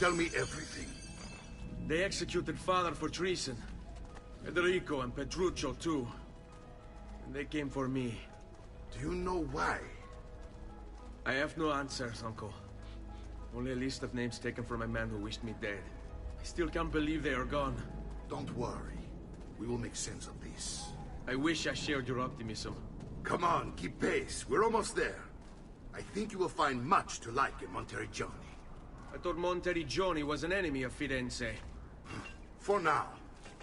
Tell me everything. They executed father for treason. Federico and Petruccio too. And they came for me. Do you know why? I have no answers, Uncle. Only a list of names taken from a man who wished me dead. I still can't believe they are gone. Don't worry. We will make sense of this. I wish I shared your optimism. Come on, keep pace. We're almost there. I think you will find much to like in Monteriggioni. I thought Monteriggioni was an enemy of Firenze. For now.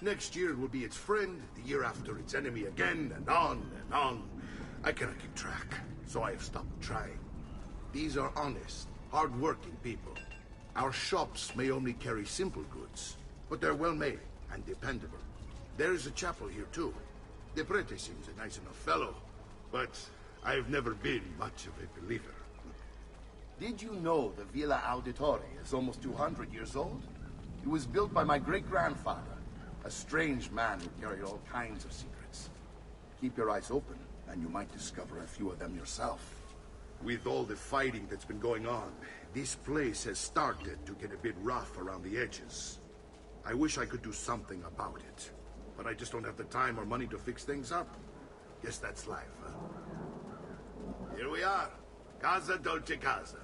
Next year it will be its friend, the year after its enemy again, and on and on. I cannot keep track, so I have stopped trying. These are honest, hard-working people. Our shops may only carry simple goods, but they're well-made and dependable. There is a chapel here, too. The prete seems a nice enough fellow, but I've never been much of a believer. Did you know the Villa Auditore is almost 200 years old? It was built by my great-grandfather, a strange man who carried all kinds of secrets. Keep your eyes open, and you might discover a few of them yourself. With all the fighting that's been going on, this place has started to get a bit rough around the edges. I wish I could do something about it, but I just don't have the time or money to fix things up. Guess that's life, huh? Here we are. Casa Dolce Casa.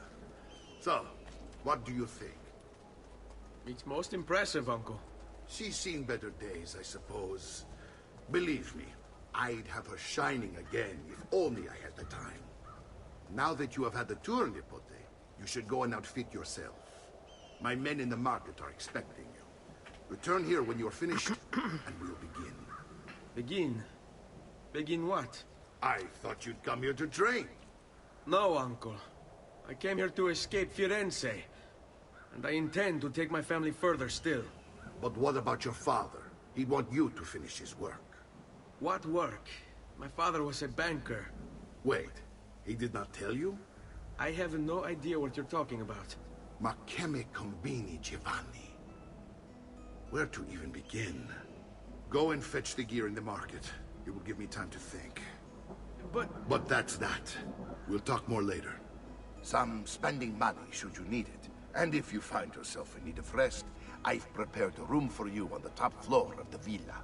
So, what do you think? It's most impressive, Uncle. She's seen better days, I suppose. Believe me, I'd have her shining again if only I had the time. Now that you have had the tour, Nipote, you should go and outfit yourself. My men in the market are expecting you. Return here when you're finished, and we'll begin. Begin? Begin what? I thought you'd come here to train. No, Uncle. I came here to escape Firenze. And I intend to take my family further still. But what about your father? He'd want you to finish his work. What work? My father was a banker. Wait, he did not tell you? I have no idea what you're talking about. Ma che me combini, Giovanni? Where to even begin? Go and fetch the gear in the market. It will give me time to think. But that's that. We'll talk more later. Some spending money should you need it. And if you find yourself in need of rest, I've prepared a room for you on the top floor of the villa.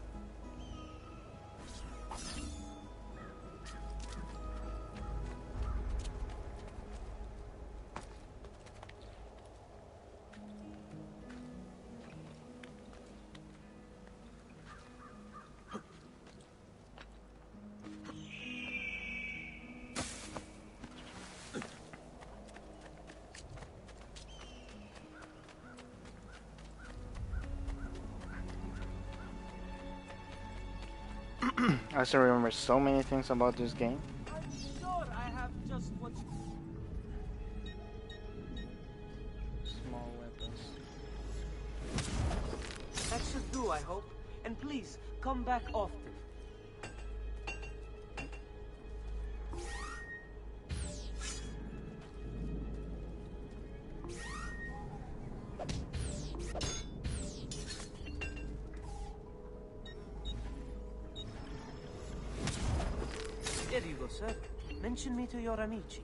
I still remember so many things about this game. I'm sure I have just what Small weapons. that should do, I hope. And please, come back often. There you go, sir. Mention me to your amici.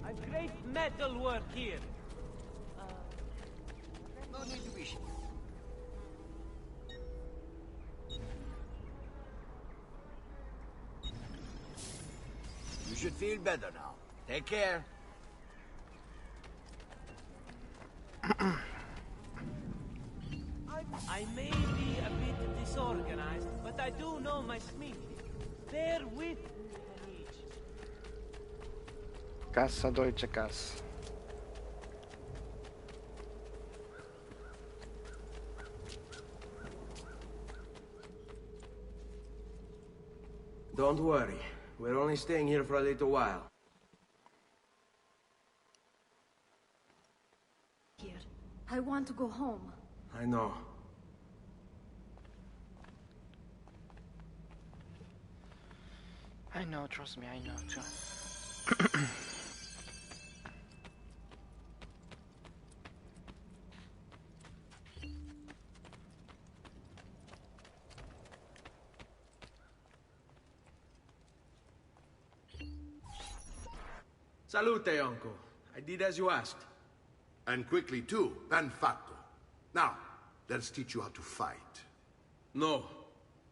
A great metal work here. No need to wish. You should feel better now. Take care. I may be a bit disorganized, but I do know my smith. Bear with me, amici. Casa Dolce Casa. Don't worry. We're only staying here for a little while. Here. I want to go home. I know. I know, trust me, I know too. Salute, uncle. I did as you asked. And quickly too, ben fatto. Now, let's teach you how to fight. No.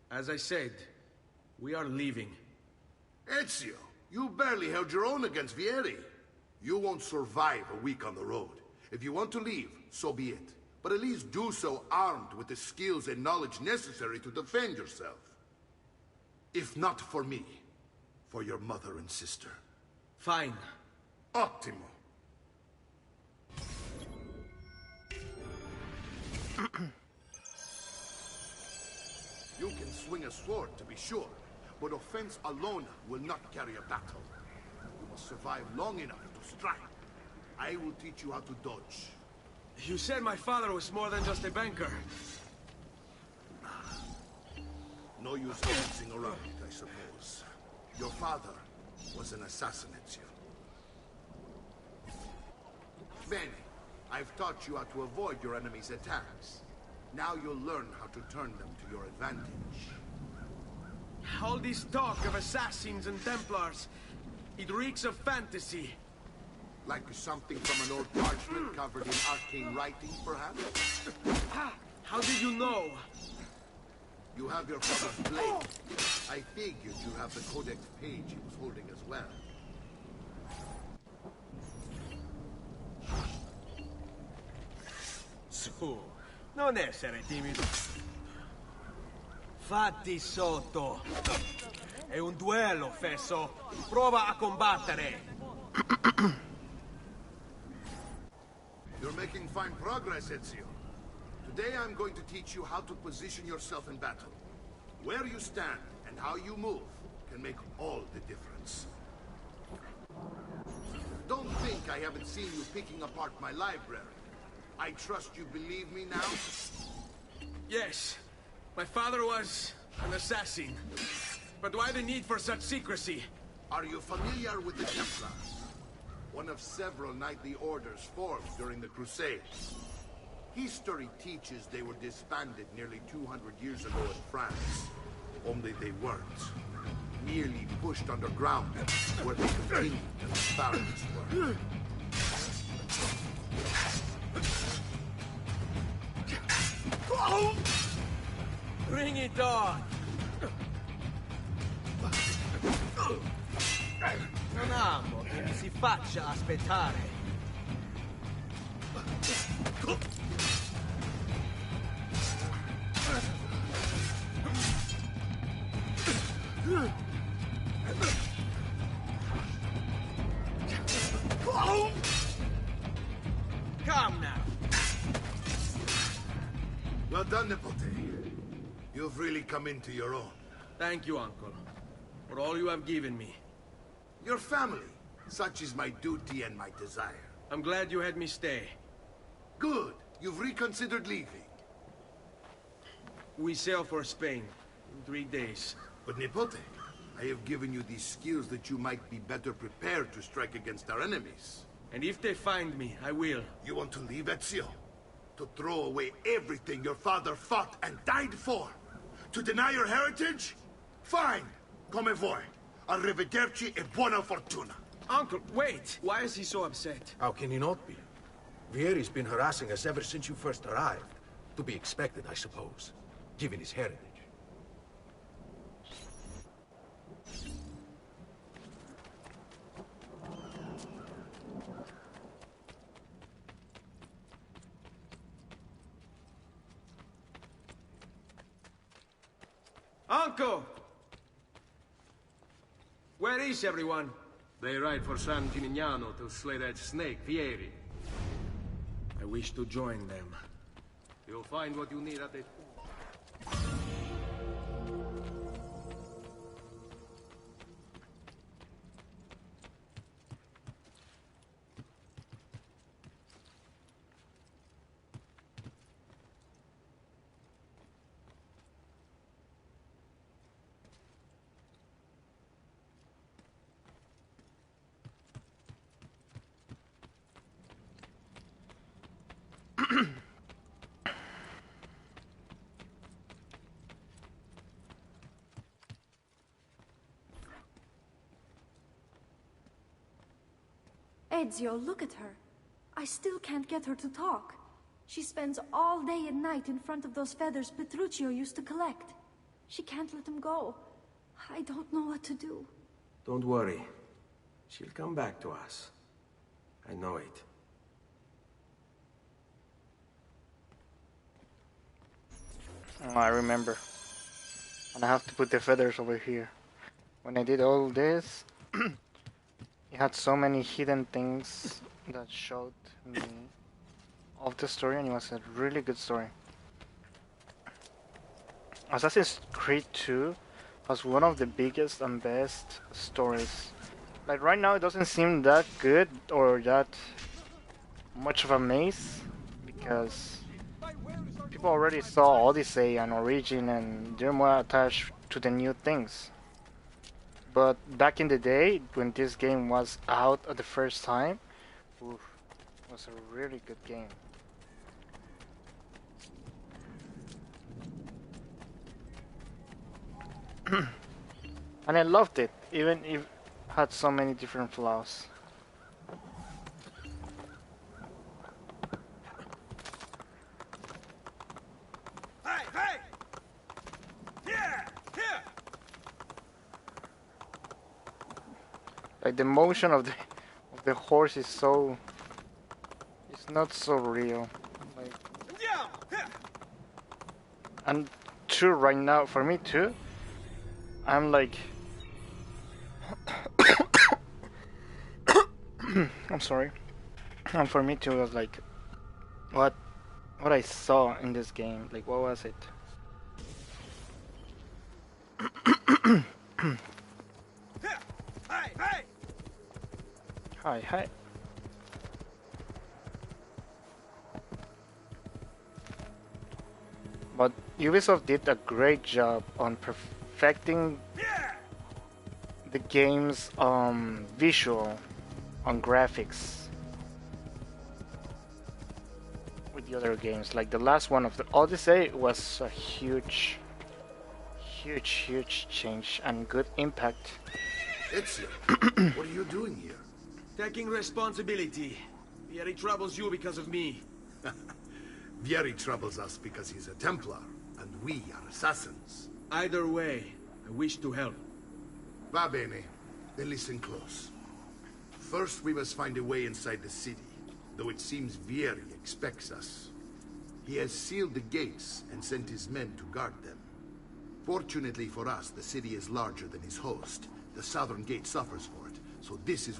As I said, we are leaving. Ezio, you barely held your own against Vieri. You won't survive a week on the road. If you want to leave, so be it. But at least do so armed with the skills and knowledge necessary to defend yourself. If not for me, for your mother and sister. Fine. Ottimo. You can swing a sword, to be sure, but offense alone will not carry a battle. You must survive long enough to strike. I will teach you how to dodge. You said my father was more than just a banker. No use dancing around it, I suppose. Your father was an assassin, Ezio. Bene, I've taught you how to avoid your enemy's attacks. Now you'll learn how to turn them to your advantage. All this talk of assassins and Templars, it reeks of fantasy. Like something from an old parchment covered in arcane writing, perhaps? How did you know? You have your father's blade. I figured you have the codex page he was holding as well. Su, non essere timido. Fatti sotto. È un duello, Fesso. Prova a combattere. You're making fine progress, Ezio. Today I'm going to teach you how to position yourself in battle. Where you stand and how you move can make all the difference. Don't think I haven't seen you picking apart my library. I trust you believe me now? Yes. My father was an assassin. But why the need for such secrecy? Are you familiar with the Templars? One of several knightly orders formed during the Crusades. History teaches they were disbanded nearly 200 years ago in France. Only they weren't. Merely pushed underground, where they continued to nefarious work. Bring it on! Non amo che mi si faccia aspettare. Come now. Well done, Nipote. You've really come into your own. Thank you, uncle, for all you have given me. Your family. Such is my duty and my desire. I'm glad you had me stay. Good. You've reconsidered leaving. We sail for Spain in 3 days. But Nipote, I have given you these skills that you might be better prepared to strike against our enemies. And if they find me, I will. You want to leave, Ezio? To throw away everything your father fought and died for? To deny your heritage? Fine. Come vuoi. Arrivederci e buona fortuna. Uncle, wait! Why is he so upset? How can he not be? Vieri's been harassing us ever since you first arrived. To be expected, I suppose, given his heritage. Uncle! Where is everyone? They ride for San Gimignano to slay that snake, Vieri. I wish to join them. You'll find what you need at the... Ezio, look at her. I still can't get her to talk. She spends all day and night in front of those feathers Petruchio used to collect. She can't let them go. I don't know what to do. Don't worry. She'll come back to us. I know it. Oh, I remember. And I have to put the feathers over here. When I did all this, it had so many hidden things that showed me of the story, and it was a really good story. Assassin's Creed 2 was one of the biggest and best stories. Like right now it doesn't seem that good or that much of a maze because people already saw Odyssey and Origin and they're more attached to the new things. But back in the day when this game was out at the first time, oof, it was a really good game. And I loved it, even if it had so many different flaws. Hey, hey! Here! Here! Like the motion of the horse is so, it's not so real. Like, and true right now for me too. I'm like I'm sorry. And for me too it was like what I saw in this game, like what was it? Hey, hey! Hi, hi. But Ubisoft did a great job on perfecting the game's visual, on graphics with the other games. Like the last one of the Odyssey was a huge change and good impact. Ezio, what are you doing here? Taking responsibility. Vieri troubles you because of me. Vieri troubles us because he's a Templar, and we are assassins. Either way, I wish to help. Va bene. Then listen close. First, we must find a way inside the city, though it seems Vieri expects us. He has sealed the gates and sent his men to guard them. Fortunately for us, the city is larger than his host. The southern gate suffers for it, so this is...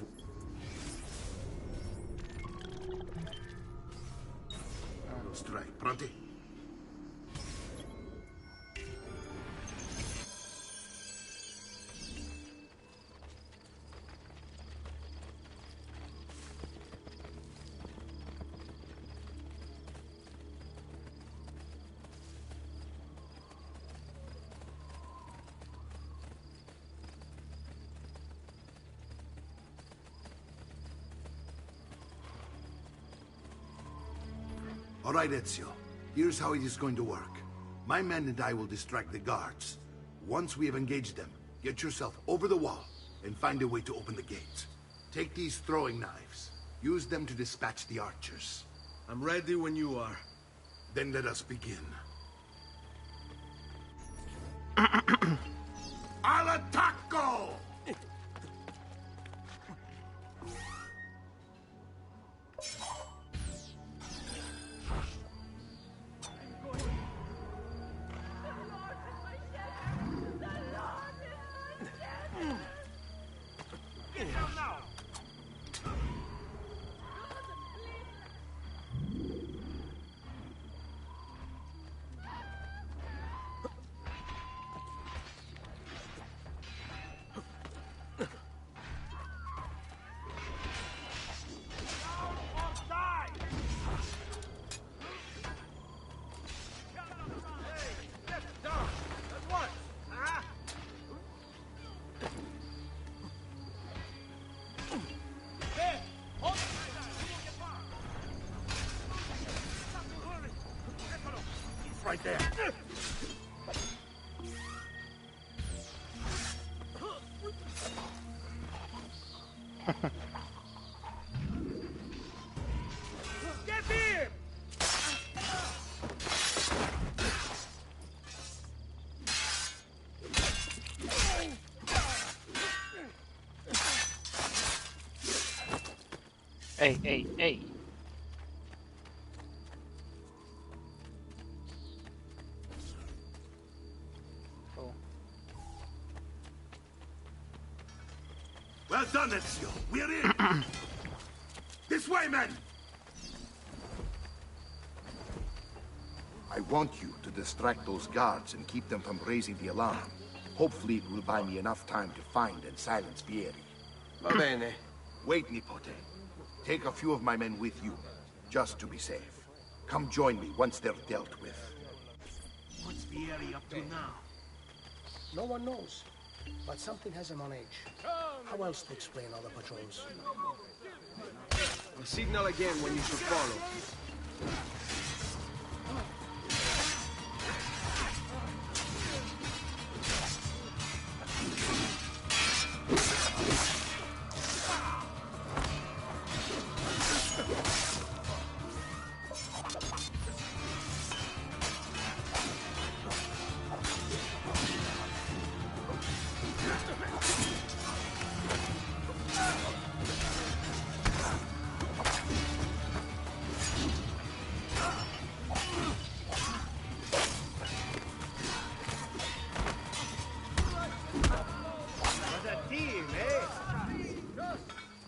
Strike. Pronti? All right, Ezio. Here's how it is going to work. My men and I will distract the guards. Once we have engaged them, get yourself over the wall and find a way to open the gates. Take these throwing knives. Use them to dispatch the archers. I'm ready when you are. Then let us begin. Al attacco! Right there. Hey. Oh. Well done, Ezio. We're in. This way, men. I want you to distract those guards and keep them from raising the alarm. Hopefully it will buy me enough time to find and silence Vieri. Va bene. Wait, Nipote. Take a few of my men with you, just to be safe. Come join me once they're dealt with. What's Vieri up to now? No one knows, but something has him on edge. How else to explain all the patrols? A signal again when you should follow.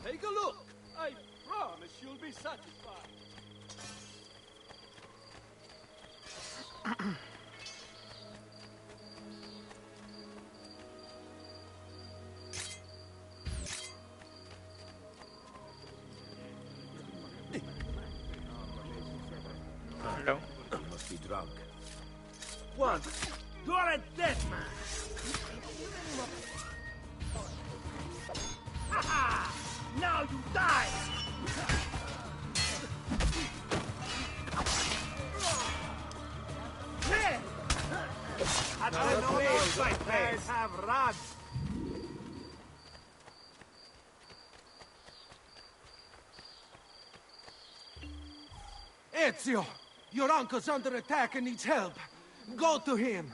Take a look. I promise you'll be satisfied. Hello. You must be drunk. One. You're a dead man. Ha-ha! Now you die! I don't know if my guys have rods. Ezio! Your uncle's under attack and needs help. Go to him.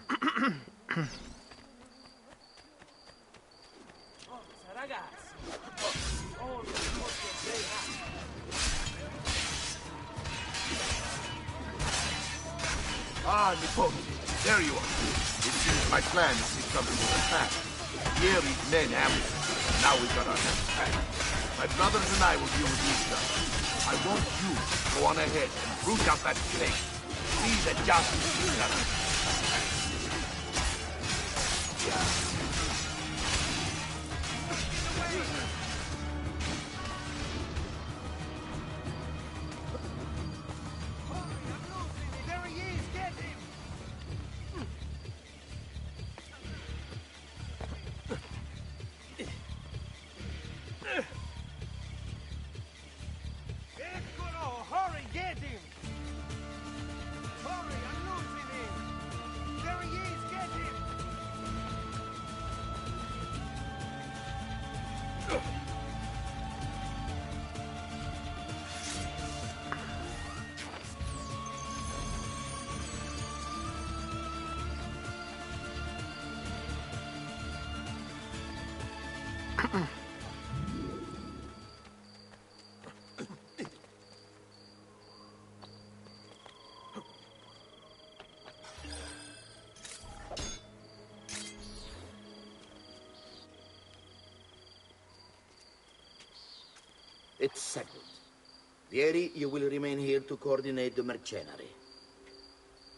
Ah, Nipote, there you are. It seems my plan is coming to the pass. Vieri's men ambushed us. Now we got our hands back. My brothers and I will deal with these guys. I want you to go on ahead and root out that snake. See that justice is done. It's settled. Vieri, you will remain here to coordinate the mercenary.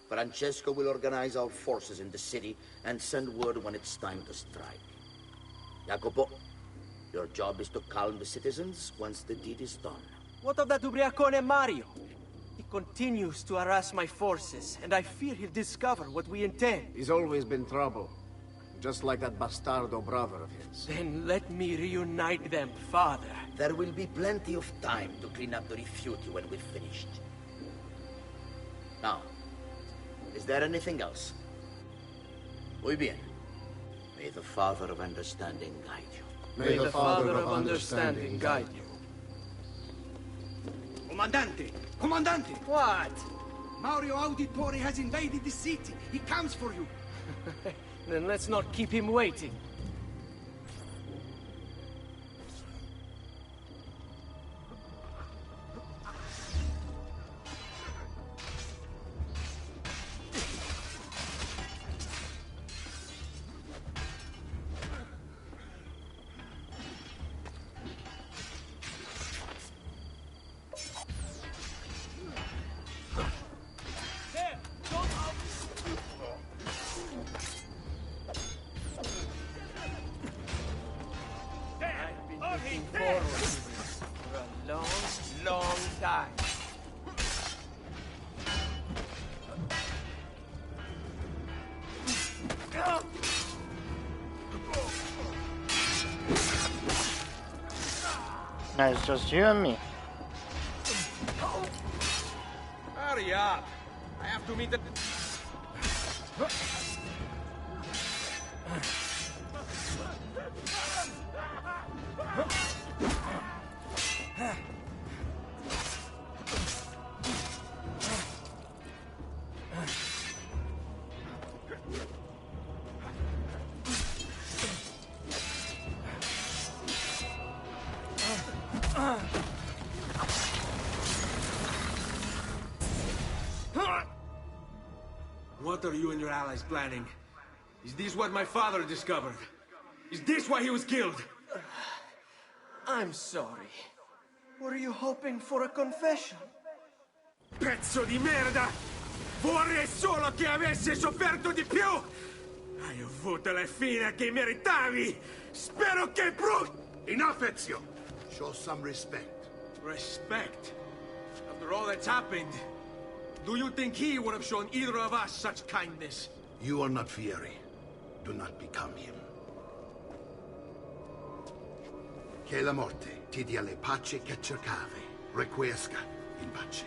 Francesco will organize our forces in the city and send word when it's time to strike. Jacopo, your job is to calm the citizens once the deed is done. What of that ubriacone Mario? He continues to harass my forces, and I fear he'll discover what we intend. He's always been trouble. Just like that bastardo brother of his. Then let me reunite them, father. There will be plenty of time to clean up the rifiuti when we're finished. Now, is there anything else? Muy bien. May the Father of Understanding guide you. May the Father of Understanding guide you. Comandante! Comandante! What? Mario Auditore has invaded the city. He comes for you. Then let's not keep him waiting. Now it's just you and me. Hurry up! I have to meet the... What are you and your allies planning? Is this what my father discovered? Is this why he was killed? I'm sorry. Were you hoping for a confession? Pezzo di merda! Vorrei solo che avessi sofferto di più! Hai avuto la fine che meritavi! Spero che Enough, Ezio! Show some respect. Respect? After all that's happened, do you think he would have shown either of us such kindness? You are not Fieri. Do not become him. Che la morte ti dia le pace che cercavi. Requiesca in pace.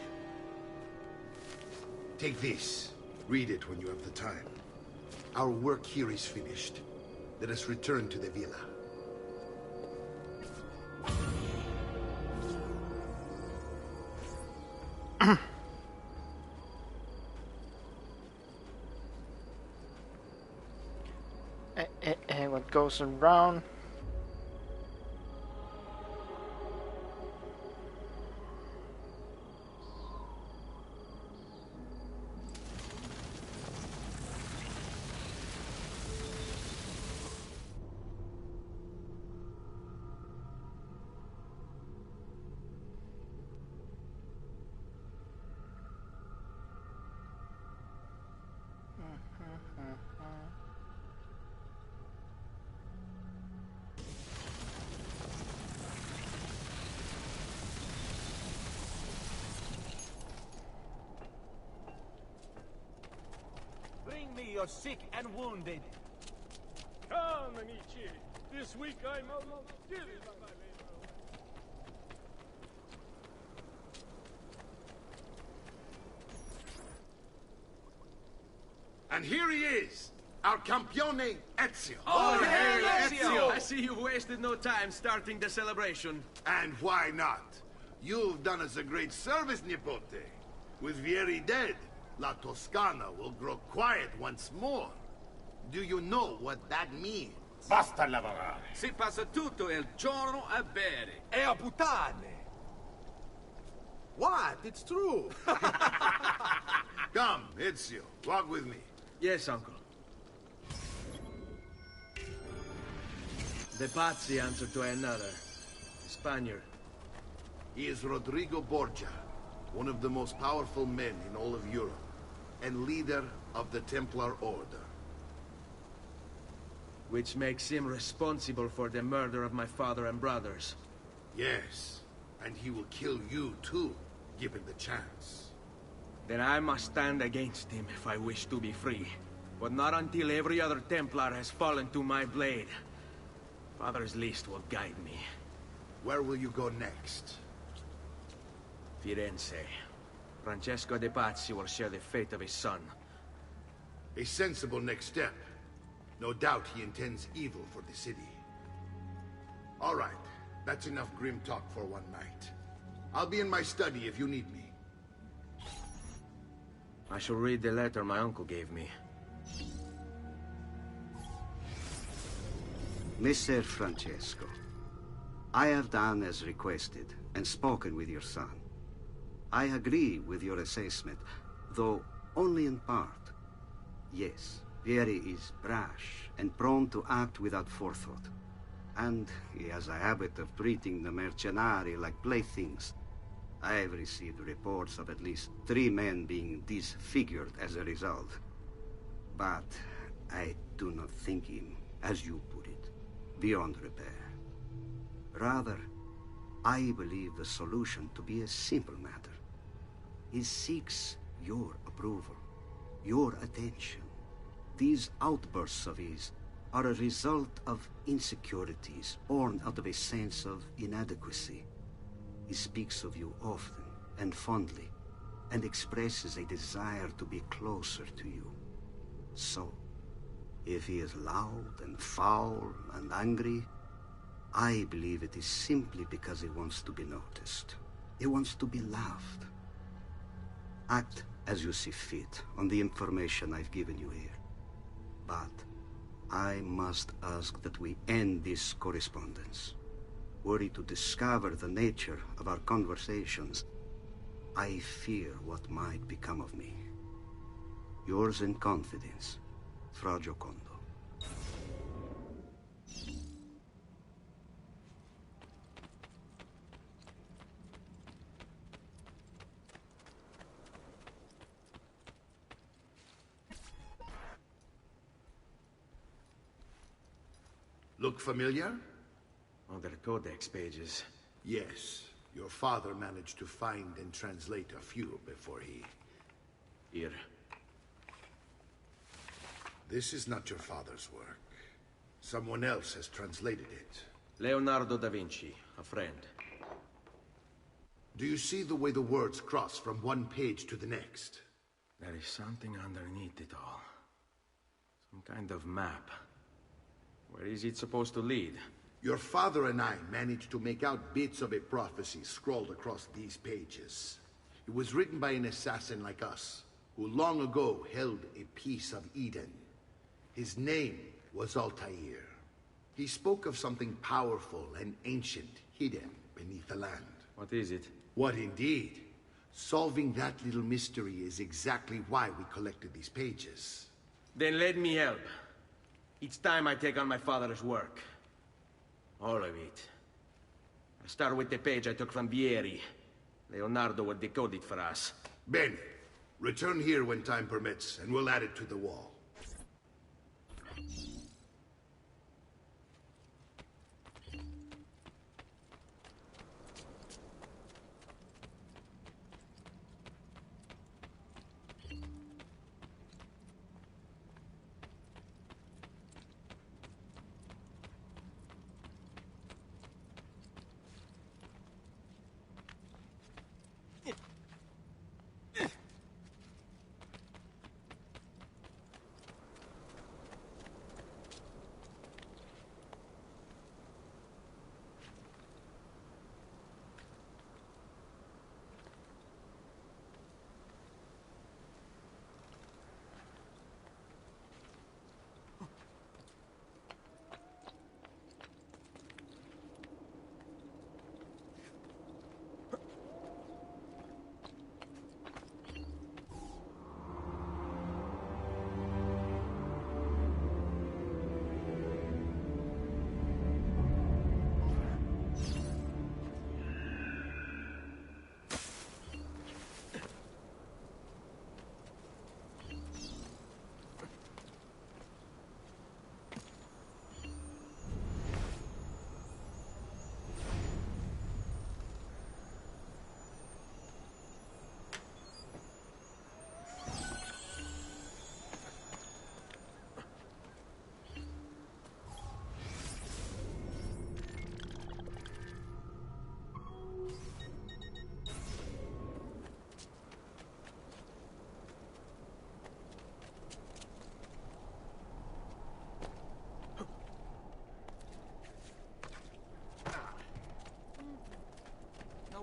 Take this. Read it when you have the time. Our work here is finished. Let us return to the villa. What goes around? Bring me your sick and wounded. Come, amici. This week I'm almost killed by my labor. And here he is, our campione Ezio. Oh, hey, Ezio! I see you wasted no time starting the celebration. And why not? You've done us a great service, Nipote. With Vieri dead, La Toscana will grow quiet once more. Do you know what that means? Basta lavorare. Si passa tutto il giorno a bere. E a puttane! What? It's true! Come, Ezio, walk with me. Yes, uncle. The Pazzi answer to another. Spaniard. He is Rodrigo Borgia, one of the most powerful men in all of Europe, and leader of the Templar Order. Which makes him responsible for the murder of my father and brothers. Yes, and he will kill you too, given the chance. Then I must stand against him if I wish to be free. But not until every other Templar has fallen to my blade. Father's list will guide me. Where will you go next? Firenze. Francesco de Pazzi will share the fate of his son. A sensible next step. No doubt he intends evil for the city. All right, that's enough grim talk for one night. I'll be in my study if you need me. I shall read the letter my uncle gave me. Messer Francesco, I have done as requested and spoken with your son. I agree with your assessment, though only in part. Yes, Vieri is brash and prone to act without forethought. And he has a habit of treating the mercenari like playthings. I have received reports of at least 3 men being disfigured as a result. But I do not think him, as you put it, beyond repair. Rather, I believe the solution to be a simple matter. He seeks your approval, your attention. These outbursts of his are a result of insecurities born out of a sense of inadequacy. He speaks of you often and fondly, and expresses a desire to be closer to you. So, if he is loud and foul and angry, I believe it is simply because he wants to be noticed. He wants to be loved. Act as you see fit on the information I've given you here. But I must ask that we end this correspondence. Were he to discover the nature of our conversations, I fear what might become of me. Yours in confidence, Fra Giocondo. Look familiar? Other codex pages. Yes. Your father managed to find and translate a few before he... Here. This is not your father's work. Someone else has translated it. Leonardo da Vinci, a friend. Do you see the way the words cross from one page to the next? There is something underneath it all. Some kind of map. Where is it supposed to lead? Your father and I managed to make out bits of a prophecy scrawled across these pages. It was written by an assassin like us, who long ago held a piece of Eden. His name was Altair. He spoke of something powerful and ancient hidden beneath the land. What is it? What indeed? Solving that little mystery is exactly why we collected these pages. Then let me help. It's time I take on my father's work. All of it. I'll start with the page I took from Vieri. Leonardo will decode it for us. Bene. Return here when time permits, and we'll add it to the wall.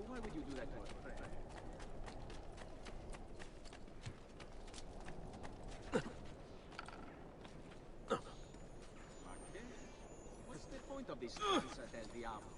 Why would you do that to a friend? What's the point of this Danza del Diablo?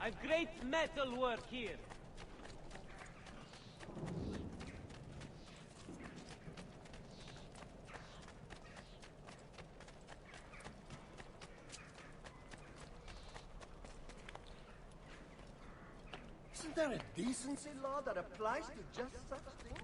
I've great metal work here. Isn't there a decency law that applies to just such things?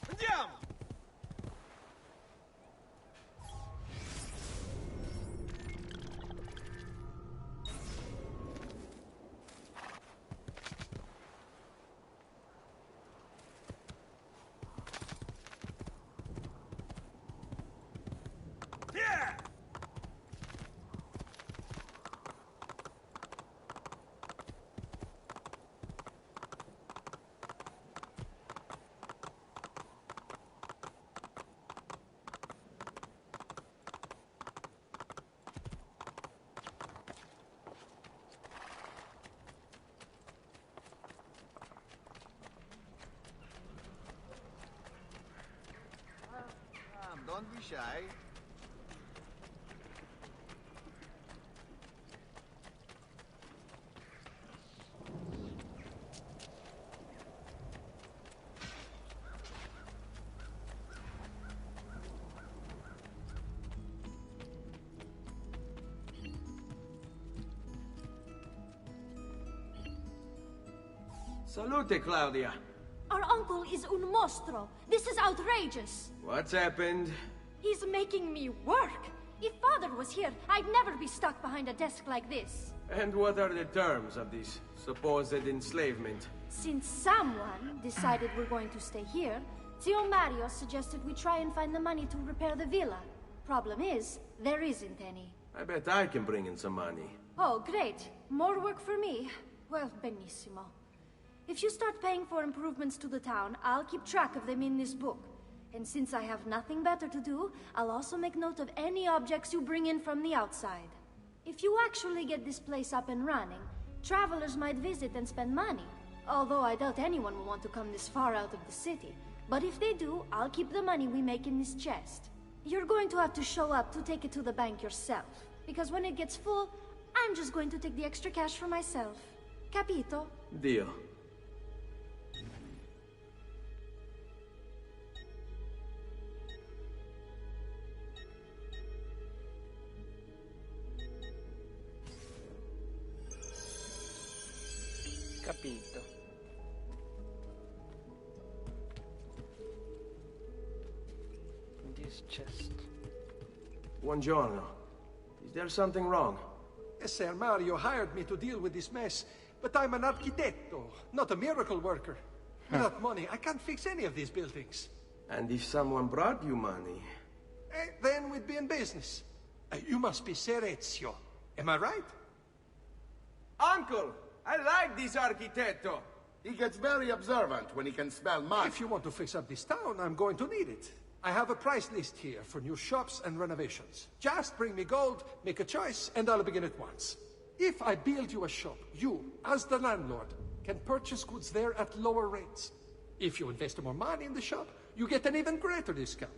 Andiamo! Don't be shy. Salute, Claudia. Our uncle is un mostro. This is outrageous. What's happened? He's making me work. If Father was here, I'd never be stuck behind a desk like this. And what are the terms of this supposed enslavement? Since someone decided we're going to stay here, Zio Mario suggested we try and find the money to repair the villa. Problem is, there isn't any. I bet I can bring in some money. Oh, great. More work for me. Well, benissimo. If you start paying for improvements to the town, I'll keep track of them in this book. And since I have nothing better to do, I'll also make note of any objects you bring in from the outside. If you actually get this place up and running, travelers might visit and spend money. Although I doubt anyone will want to come this far out of the city. But if they do, I'll keep the money we make in this chest. You're going to have to show up to take it to the bank yourself. Because when it gets full, I'm just going to take the extra cash for myself. Capito? Deal. Capito. This chest. Buongiorno. Is there something wrong? Ser Mario hired me to deal with this mess, but I'm an architetto, not a miracle worker. Without money, I can't fix any of these buildings. And if someone brought you money? Then we'd be in business. You must be Ser Ezio. Am I right? Uncle! I like this architetto! He gets very observant when he can smell mud. If you want to fix up this town, I'm going to need it. I have a price list here for new shops and renovations. Just bring me gold, make a choice, and I'll begin at once. If I build you a shop, you, as the landlord, can purchase goods there at lower rates. If you invest more money in the shop, you get an even greater discount.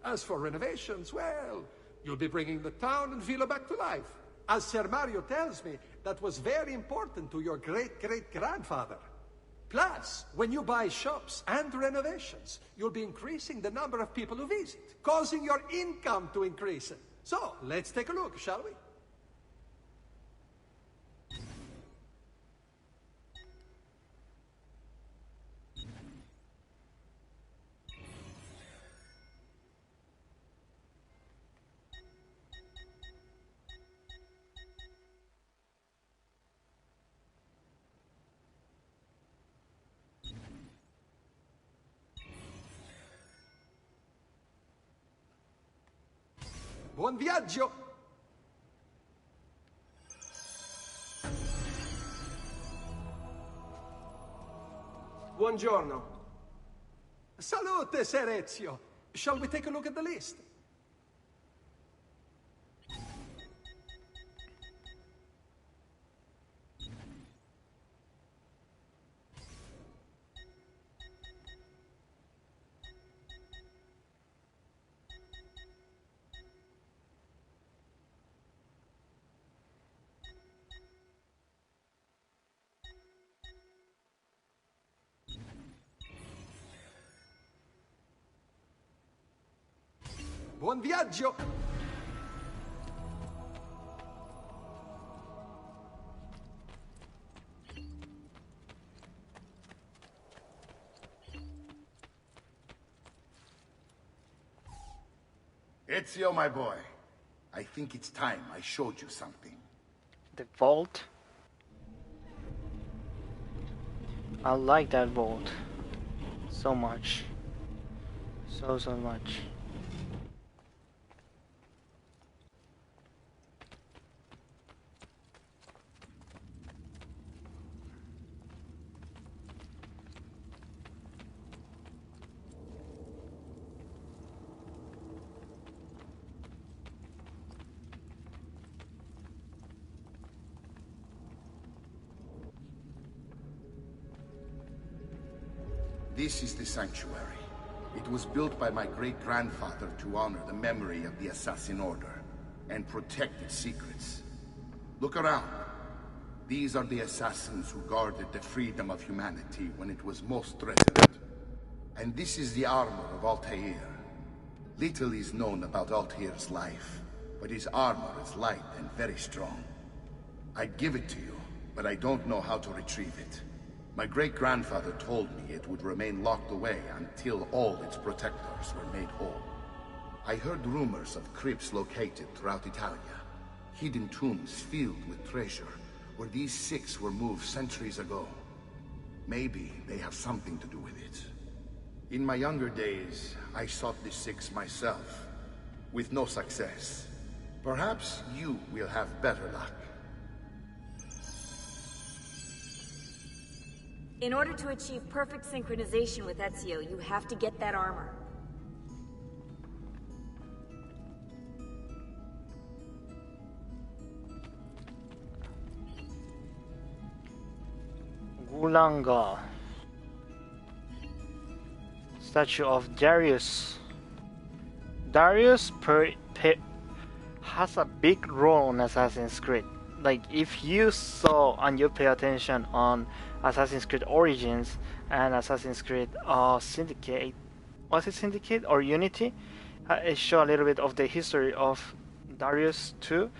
As for renovations, well, you'll be bringing the town and villa back to life. As Ser Mario tells me, that was very important to your great-great-grandfather. Plus, when you buy shops and renovations, you'll be increasing the number of people who visit, causing your income to increase. So, let's take a look, shall we? Buon viaggio! Buongiorno. Salute, Ser Ezio. Shall we take a look at the list? Buon viaggio! Ezio, my boy. I think it's time I showed you something. The vault. I like that vault so much. So much. This is the sanctuary. It was built by my great-grandfather to honor the memory of the Assassin Order and protect its secrets. Look around. These are the assassins who guarded the freedom of humanity when it was most threatened. And this is the armor of Altair. Little is known about Altair's life, but his armor is light and very strong. I'd give it to you, but I don't know how to retrieve it. My great-grandfather told me it would remain locked away until all its protectors were made whole. I heard rumors of crypts located throughout Italia, hidden tombs filled with treasure, where these six were moved centuries ago. Maybe they have something to do with it. In my younger days, I sought the six myself, with no success. Perhaps you will have better luck. In order to achieve perfect synchronization with Ezio, you have to get that armor. Gulanga. Statue of Darius. Darius has a big role in Assassin's Creed. Like, if you saw and you pay attention on Assassin's Creed Origins and Assassin's Creed Syndicate, was it Syndicate or Unity? It show a little bit of the history of Darius too.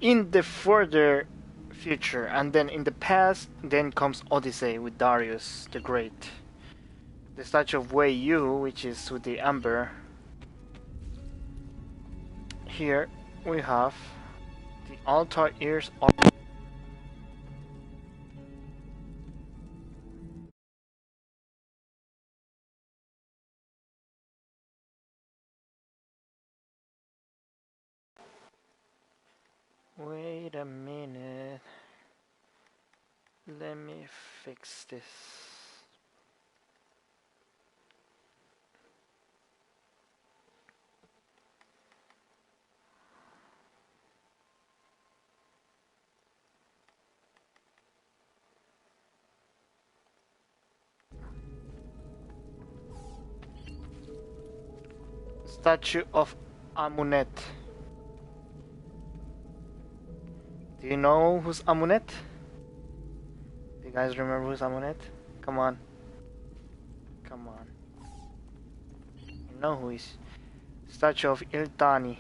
In the further future, and then in the past, then comes Odyssey with Darius the Great. The statue of Wei Yu, which is with the amber. Here we have the Altair's armor. Wait a minute. Let me fix this. Statue of Amunet. Do you know who's Amunet? Do you guys remember who's Amunet? Come on. Come on. You know who is. Statue of Iltani.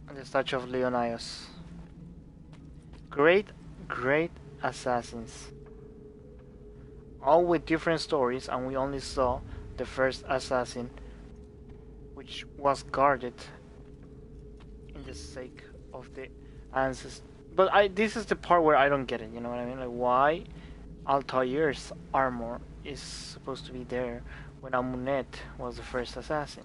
And the statue of Leonidas. Great assassins. All with different stories, and we only saw the first assassin, which was guarded in the sake of the ancestors. But this is the part where I don't get it, you know what I mean? Like, why Altair's armor is supposed to be there when Amunet was the first assassin.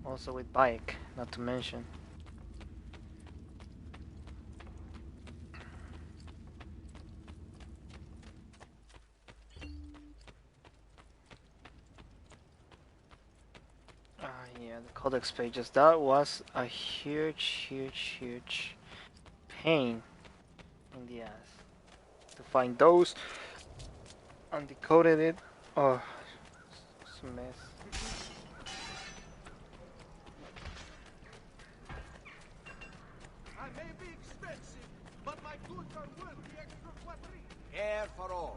Also with Bayek, not to mention. Yeah, the codex pages. That was a huge pain in the ass to find those. Undecoded it. Oh, it's a mess. I may be expensive, but my goods are worth the extra quadrille. Air for all.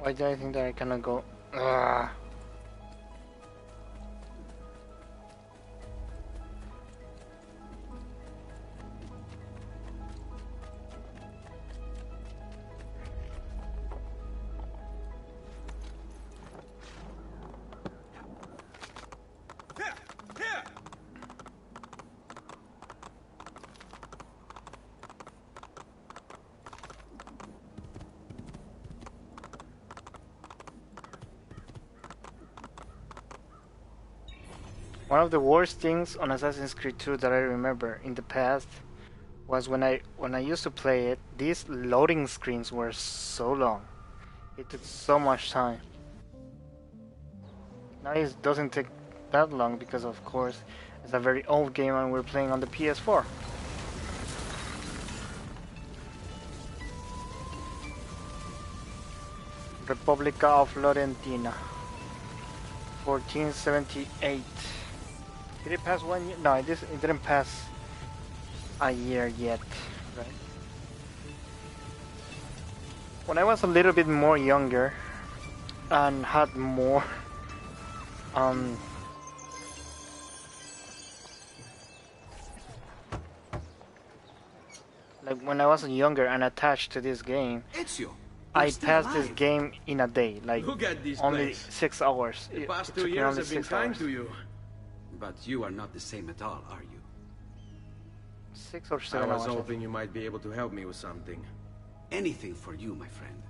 Why do I think that I cannot go? Ugh. One of the worst things on Assassin's Creed 2 that I remember in the past was when I used to play it, these loading screens were so long. It took so much time. Now it doesn't take that long because of course it's a very old game and we're playing on the PS4. Republica of Florentina, 1478. Did it pass 1 year? No, it didn't pass a year yet, right? When I was a little bit more younger and had more like when I was younger and attached to this game, I passed this game in a day, like only 6 hours. The past it 2 took me years only have been 6 kind hours. to you. But you are not the same at all, are you? 6 or 7 I hours. was hoping you might be able to help me with something. Anything for you, my friend.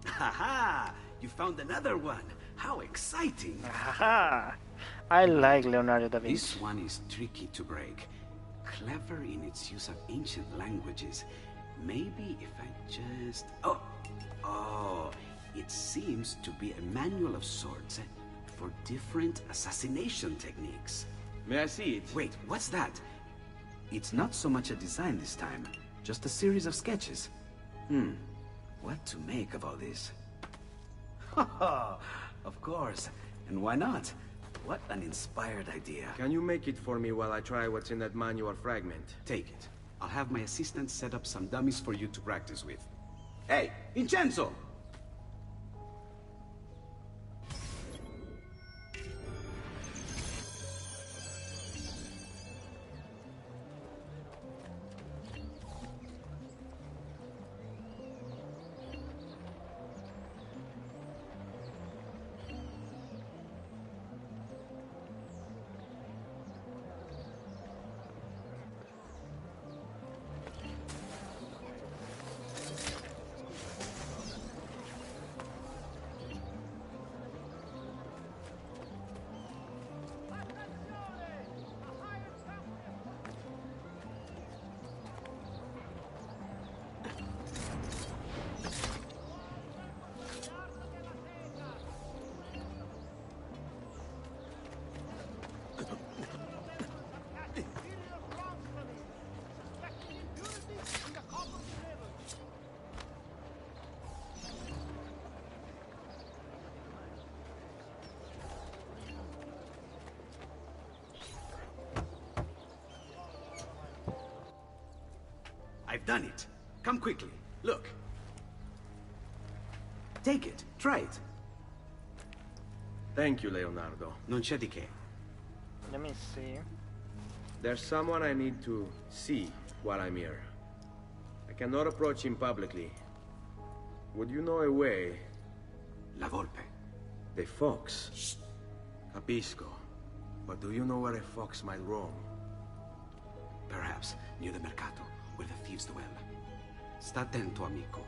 Haha! You found another one! How exciting! Haha! I like Leonardo da Vinci. This one is tricky to break. Clever in its use of ancient languages. Maybe if I just... Oh, it seems to be a manual of sorts for different assassination techniques. May I see it? Wait, what's that? It's not so much a design this time, just a series of sketches. What to make of all this? Of course, and why not? What an inspired idea. Can you make it for me while I try what's in that manual fragment? Take it. I'll have my assistant set up some dummies for you to practice with. Hey, Vincenzo! I've done it. Come quickly. Look. Take it. Try it. Thank you, Leonardo. Non c'è di che. Let me see. There's someone I need to see while I'm here. cannot approach him publicly. Would you know a way? La Volpe. The fox. Shh. Capisco. But do you know where a fox might roam? Perhaps near the Mercato, where the thieves dwell. Sta attento, amico.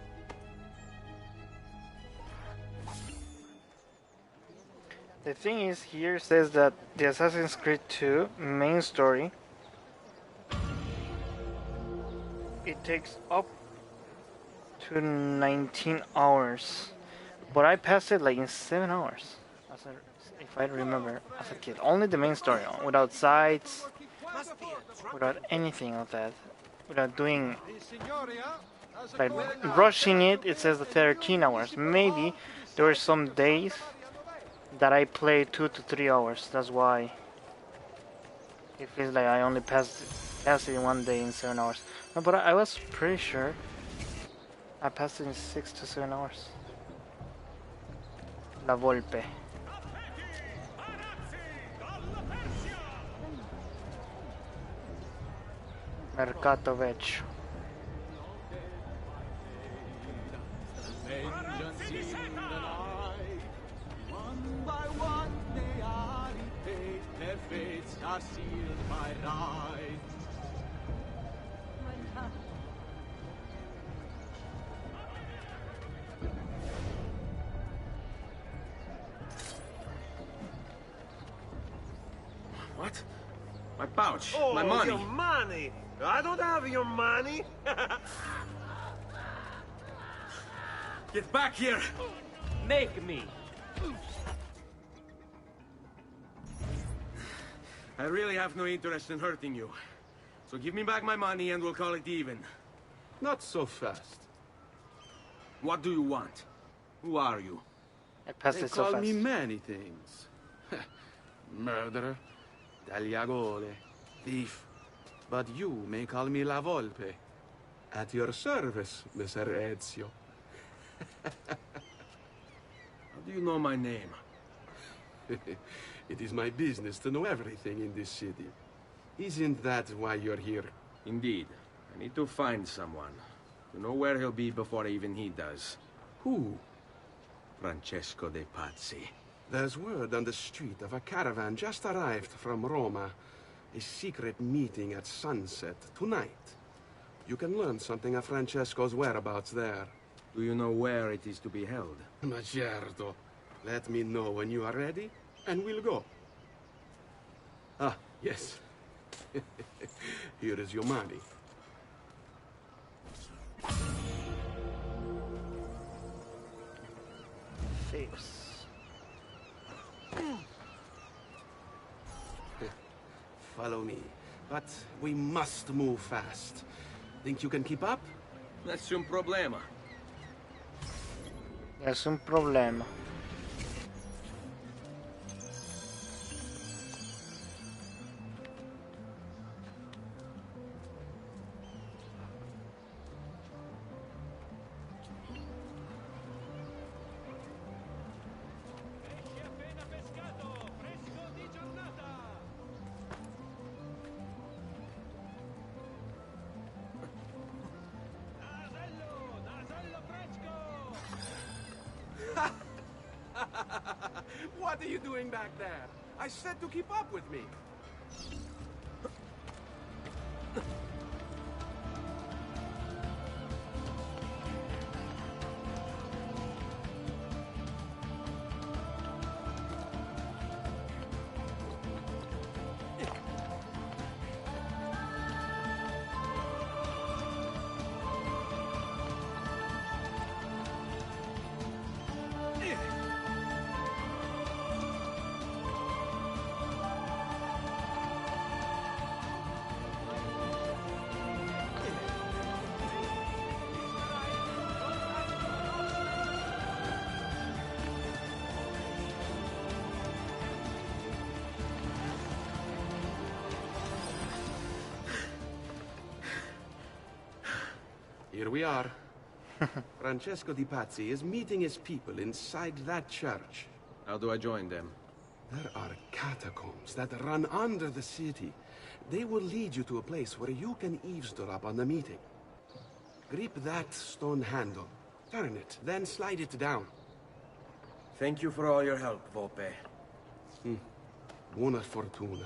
The thing is, here says that the Assassin's Creed 2 main story, it takes up to 19 hours, but I passed it like in 7 hours, if I remember, as a kid. Only the main story, without sides, without anything of that, without doing, like, rushing it. It says the 13 hours. Maybe there were some days that I played 2 to 3 hours. That's why it feels like I only passed it in one day in 7 hours. No, but I was pretty sure I passed it in 6 to 7 hours. La Volpe. Mercato Vecchio. One by one they are repaid, their fates are sealed by right. What? My pouch. Oh, my money. Your money. I don't have your money. Get back here. Make me. I really have no interest in hurting you. So give me back my money and we'll call it even. Not so fast. What do you want? Who are you? I passed They it so call fast. me many things. Murderer, tagliagole, thief. But you may call me La Volpe. At your service, Messer Ezio. How do you know my name? It is my business to know everything in this city. Isn't that why you're here? Indeed. I need to find someone. To know where he'll be before even he does. Who? Francesco de Pazzi. There's word on the street of a caravan just arrived from Roma. A secret meeting at sunset tonight. You can learn something of Francesco's whereabouts there. Do you know where it is to be held? Ma certo. Let me know when you are ready, and we'll go. Ah, yes. Here is your money. Thieves. Follow me. But we must move fast. Think you can keep up? Nessun problema. Nessun problema. What are you doing back there? I said to keep up with me. Here we are. Francesco di Pazzi is meeting his people inside that church. How do I join them? There are catacombs that run under the city. They will lead you to a place where you can eavesdrop on the meeting. Grip that stone handle. Turn it, then slide it down. Thank you for all your help, Volpe. Buona fortuna.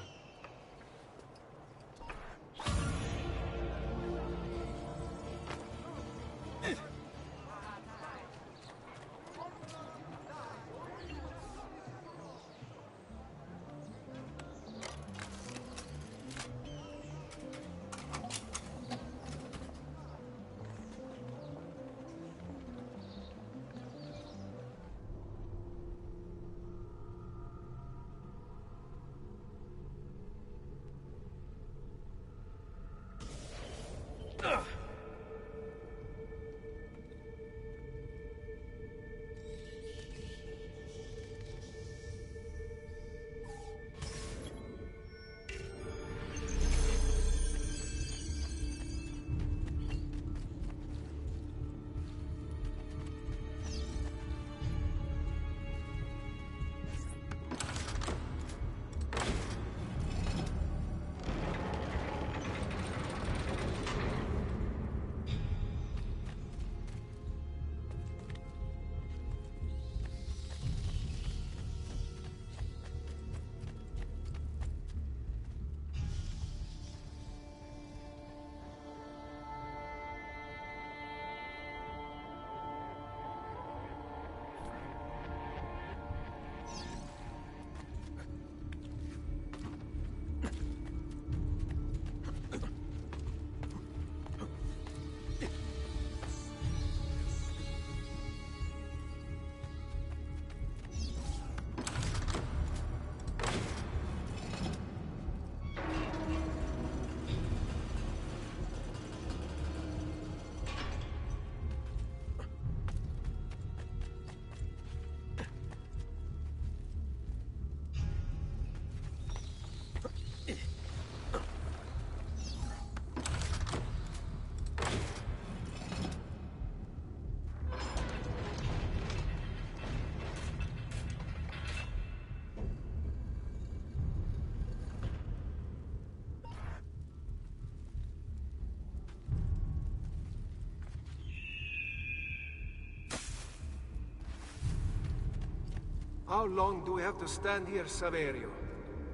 How long do we have to stand here, Saverio?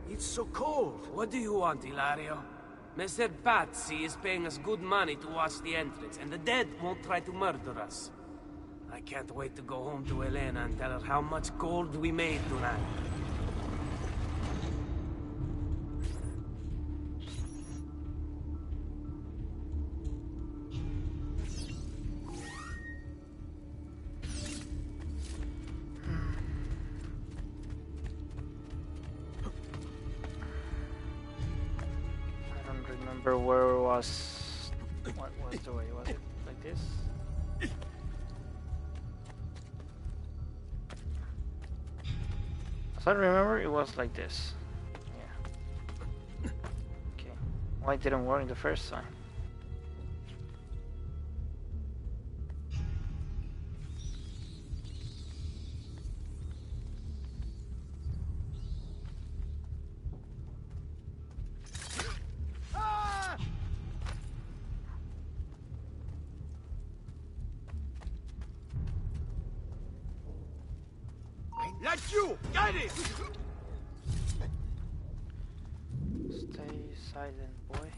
It's so cold. What do you want, Hilario? Messer Pazzi is paying us good money to watch the entrance, and the dead won't try to murder us. I can't wait to go home to Elena and tell her how much gold we made tonight. Where was... What was the way? Was it like this? As I remember, it was like this. Yeah. Okay. Why it didn't work the first time? Like you! Get it! Stay silent, boy.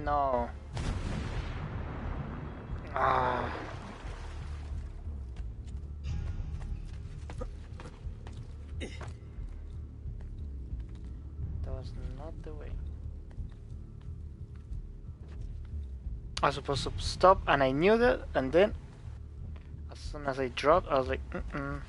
No. Ah. the way. I was supposed to stop, and I knew that, and then as soon as I dropped, I was like, When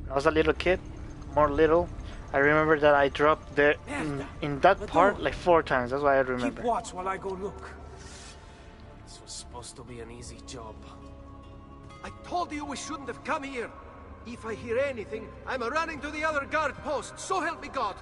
I was a little kid, more little, I remember that I dropped there in that part like 4 times. That's why I remember. Keep watch while I go look. This was supposed to be an easy job. I told you we shouldn't have come here. If I hear anything, I'm running to the other guard post. So help me God.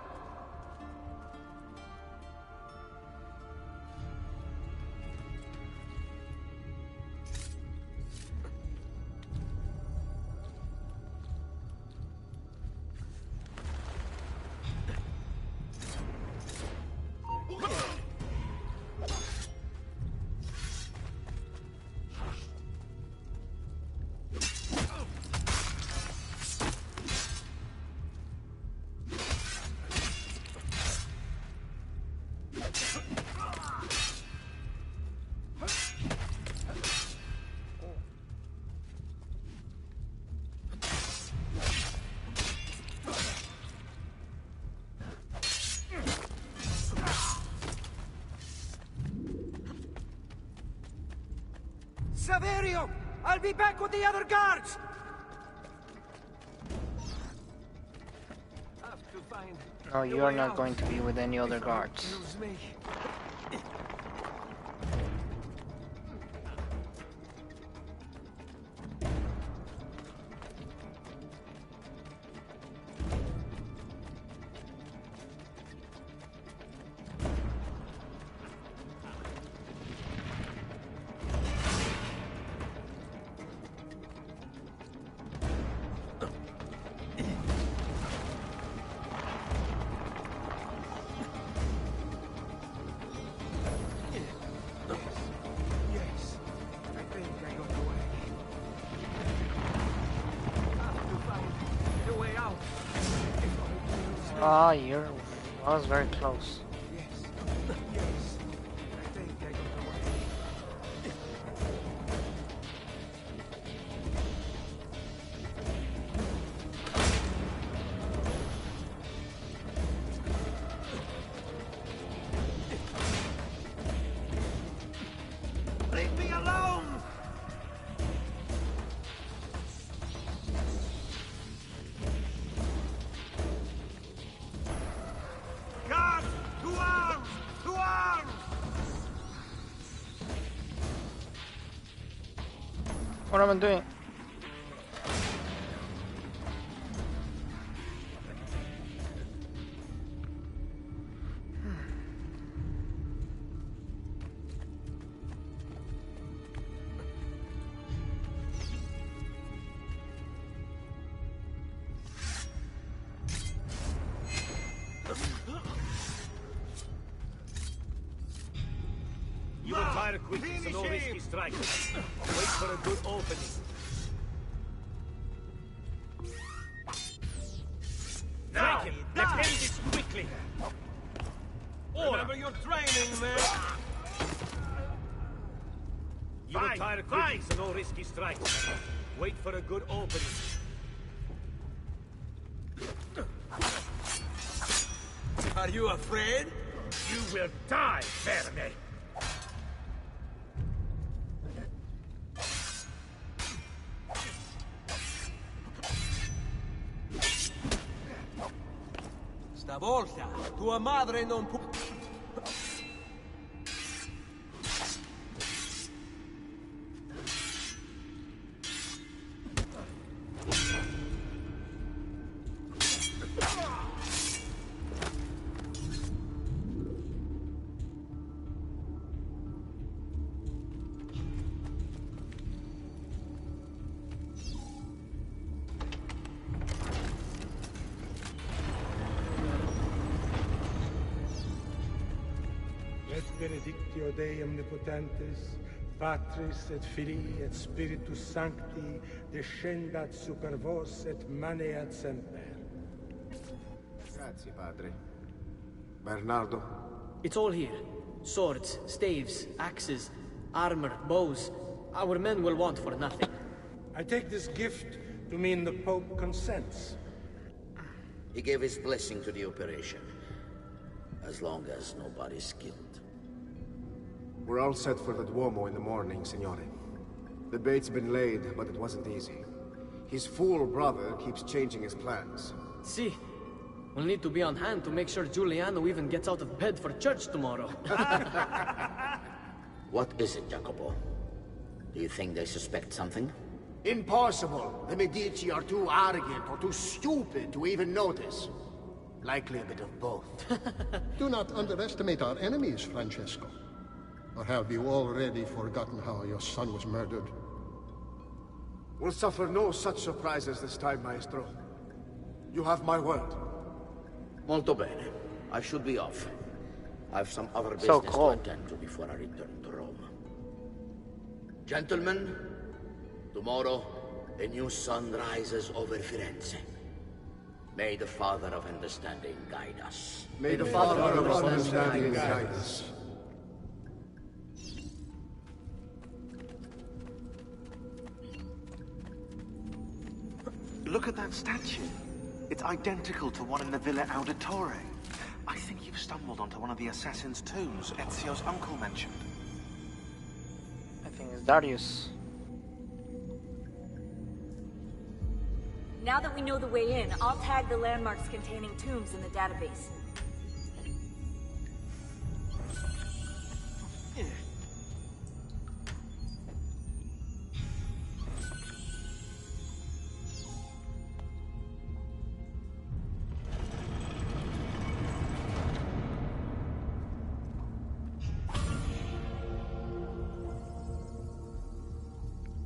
Saverio! I'll be back with the other guards! No, you are not going to be with any other guards. Ah, I was very close. Leave me alone! God! To arms! To arms! What am I doing? You will tire quickly, so no risky strike. Wait for a good opening. Now! Take him! Let's end this quickly! Remember your training, man! You will tire quickly, so no risky strike. Wait for a good opening. Are you afraid? You will die, Verne! Stavolta, tua madre non può... benedictio Dei omnipotentes, Patris et Filii et Spiritus Sancti, descendat super vos et maneat semper. Grazie, padre. Bernardo? It's all here. Swords, staves, axes, armor, bows. Our men will want for nothing. I take this gift to mean the Pope consents. He gave his blessing to the operation. As long as nobody's killed. We're all set for the Duomo in the morning, Signore. The bait's been laid, but it wasn't easy. His fool brother keeps changing his plans. See, we'll need to be on hand to make sure Giuliano even gets out of bed for church tomorrow. What is it, Jacopo? Do you think they suspect something? Impossible. The Medici are too arrogant or too stupid to even notice. Likely a bit of both. Do not underestimate our enemies, Francesco. Or have you already forgotten how your son was murdered? We'll suffer no such surprises this time, Maestro. You have my word. Molto bene. I should be off. I've some other So business cool. to attend to before I return to Rome. Gentlemen, tomorrow, a new sun rises over Firenze. May the Father of Understanding guide us. May the Father of Understanding guide us. Look at that statue. It's identical to one in the Villa Auditore. I think you've stumbled onto one of the assassin's tombs Ezio's uncle mentioned. I think it's Darius. Now that we know the way in, I'll tag the landmarks containing tombs in the database.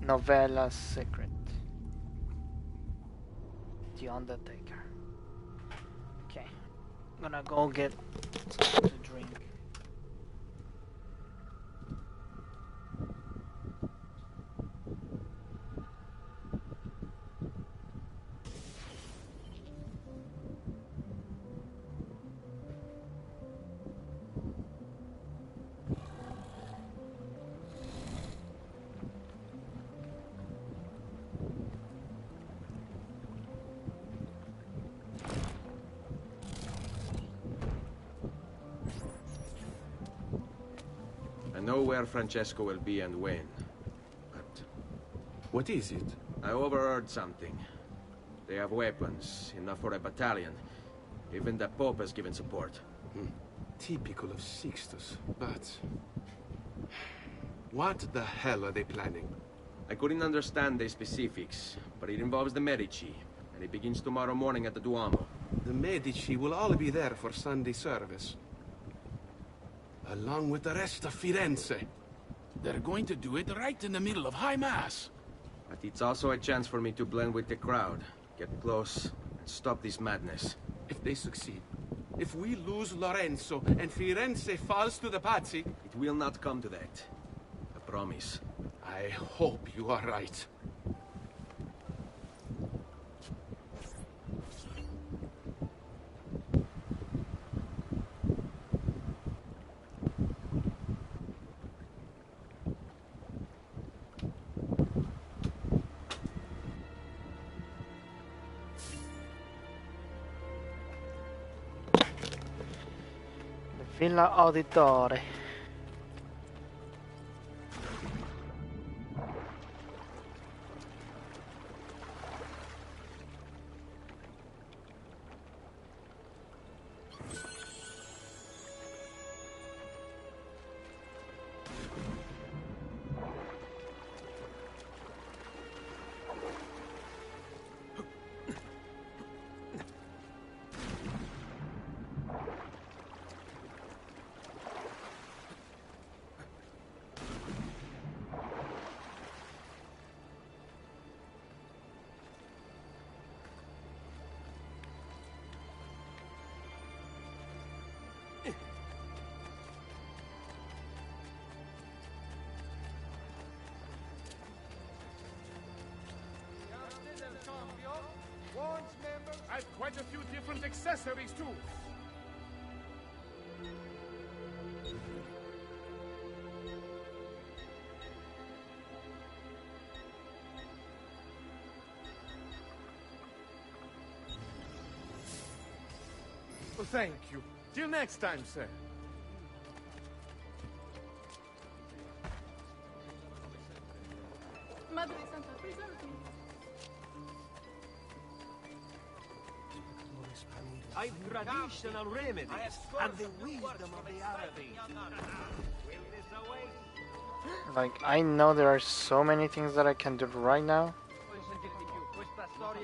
Novella Secret. The Undertaker. Okay. I'm gonna go get something to drink. I know where Francesco will be and when. But What is it? I overheard something. They have weapons, enough for a battalion. Even the Pope has given support. Typical of Sixtus, but... What the hell are they planning? I couldn't understand the specifics, but it involves the Medici, and it begins tomorrow morning at the Duomo. The Medici will all be there for Sunday service. Along with the rest of Firenze. They're going to do it right in the middle of High Mass. But it's also a chance for me to blend with the crowd, get close, and stop this madness. If they succeed, if we lose Lorenzo and Firenze falls to the Pazzi... It will not come to that. I promise. I hope you are right. Villa Auditore. I've quite a few different accessories too. Well, thank you. Till next time, sir. Madre Santa, preserve me. I've traditional remedies and the wisdom of the Arabics. Like, I know there are so many things that I can do right now,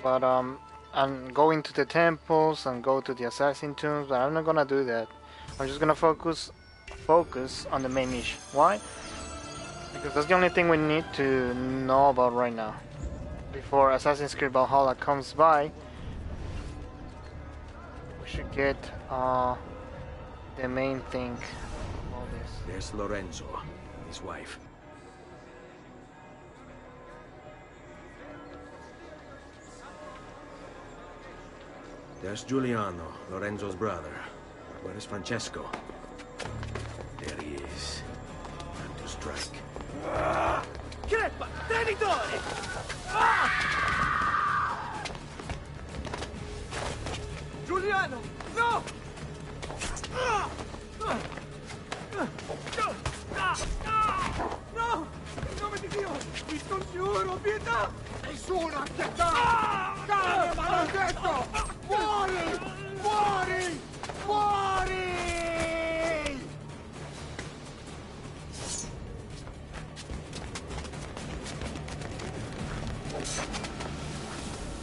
but I'm going to the temples and go to the assassin tombs, but I'm not gonna do that. I'm just gonna focus on the main mission. Why? Because that's the only thing we need to know about right now. Before Assassin's Creed Valhalla comes by, we should get the main thing of all this. There's Lorenzo, his wife. There's Giuliano, Lorenzo's brother. Where is Francesco? There he is. Time to strike. Crepa! Traditore! Giuliano! No! No! In nome di Dio! Vi scongiuro, pietà! Nessuno a pietà! Cane maledetto! Muori! Muori! Muori!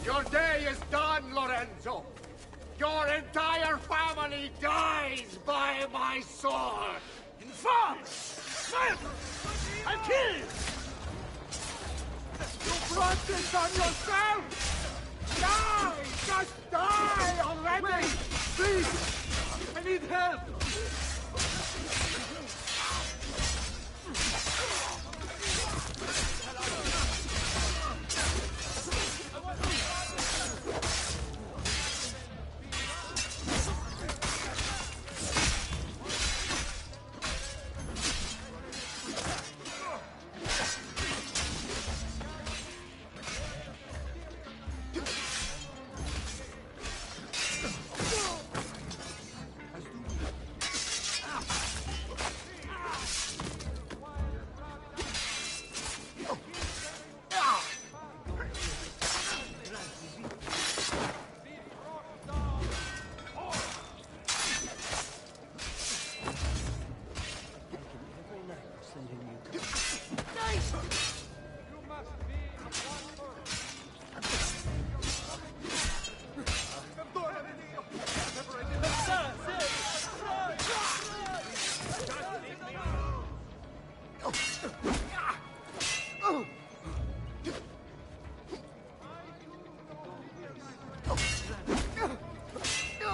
Your day is done, Lorenzo! Your entire family dies by my sword! Infame! I'll kill you! You brought this on yourself! Die! Just die already! Wait! Please! I need help!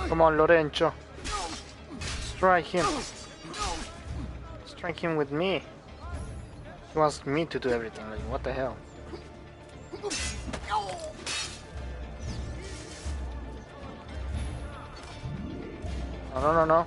Come on, Lorenzo. Strike him. Strike him with me. He wants me to do everything. Like, what the hell? No.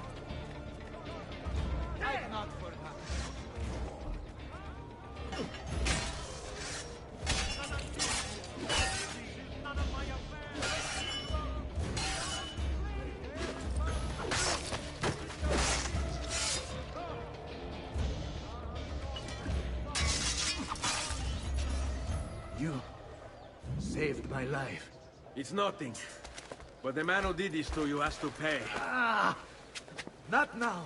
You saved my life. It's nothing. But the man who did this to you has to pay. Not now.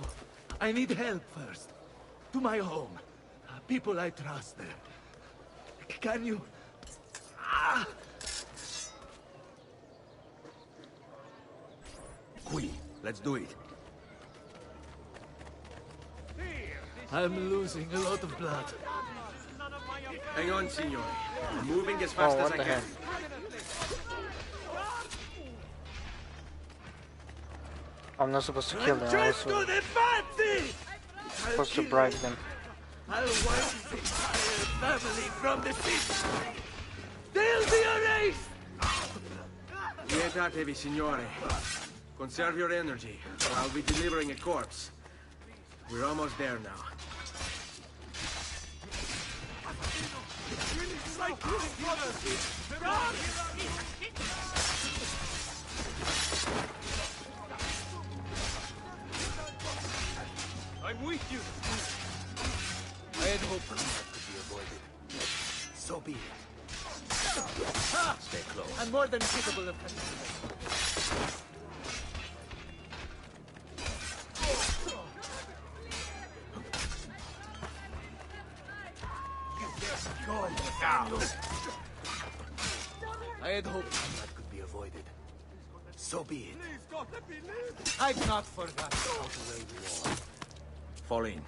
I need help first. To my home. People I trust there. Can you... Qui, let's do it. I'm losing a lot of blood. Hang on, signore. I'm moving as fast as I can. I'm not supposed to kill them. I'm supposed to bribe them. I'll wipe the entire family from the city. They'll be erased. Pietatevi, signore. Conserve your energy, or I'll be delivering a corpse. We're almost there now. I'm with you. I had hoped combat could be avoided. So be it. Stay close. I'm more than capable of cutting. Go now. I had hoped combat could be avoided. So be it. I've not forgotten how to wage war. Fall in.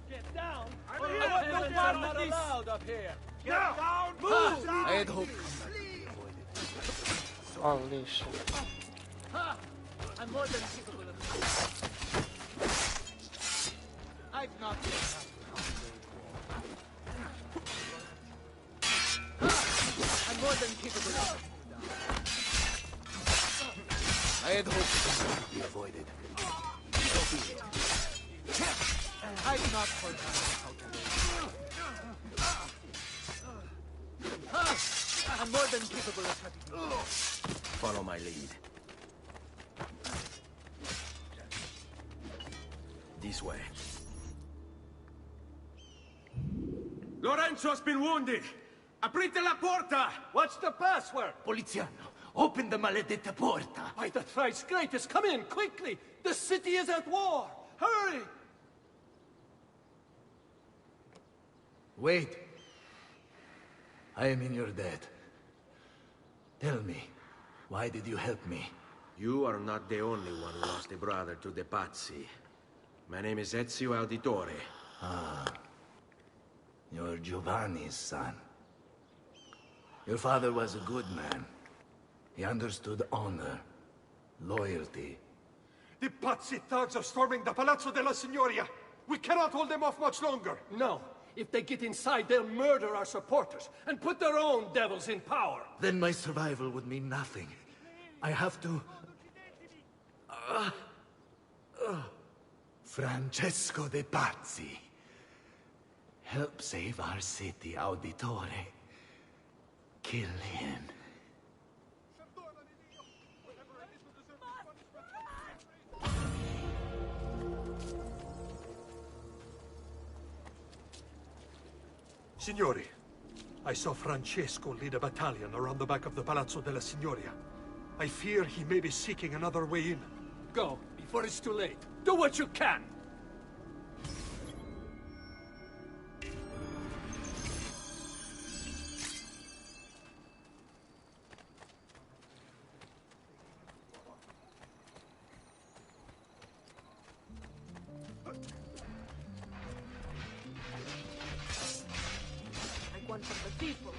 Get down. I'm or here. weapons are I'm not this. allowed up here. Get Now. down. Move. Down. I had hoped combat could be avoided. Holy shit. Ha! I'm more than capable of I've not forgotten how to wage war. Ha! I'm more than capable of I had hoped combat could be avoided. So be it. I've not forgotten how to wage war. Ha! I'm more than capable of cutting. Follow my lead. This way. Lorenzo's been wounded! Aprite la porta! What's the password? Poliziano, open the maledetta porta. By the thrice greatest, come in, quickly! The city is at war! Hurry! Wait. I am in your debt. Tell me, why did you help me? You are not the only one who lost a brother to the Pazzi. My name is Ezio Auditore. Ah. You're Giovanni's son. Your father was a good man. He understood honor, loyalty. The Pazzi thugs are storming the Palazzo della Signoria. We cannot hold them off much longer. No. If they get inside, they'll murder our supporters and put their own devils in power. Then my survival would mean nothing. I have to... Francesco de Pazzi. Help save our city, Auditore. Kill him. Signori, I saw Francesco lead a battalion around the back of the Palazzo della Signoria. I fear he may be seeking another way in. Go, before it's too late. Do what you can! Like one for the people.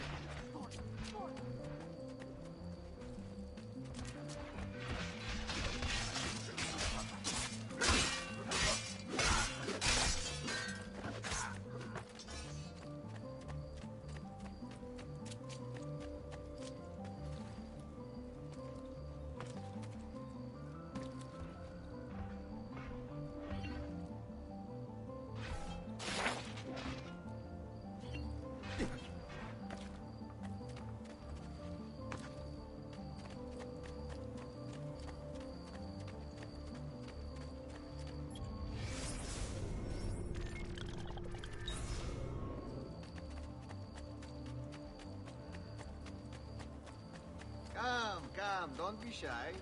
Come, don't be shy.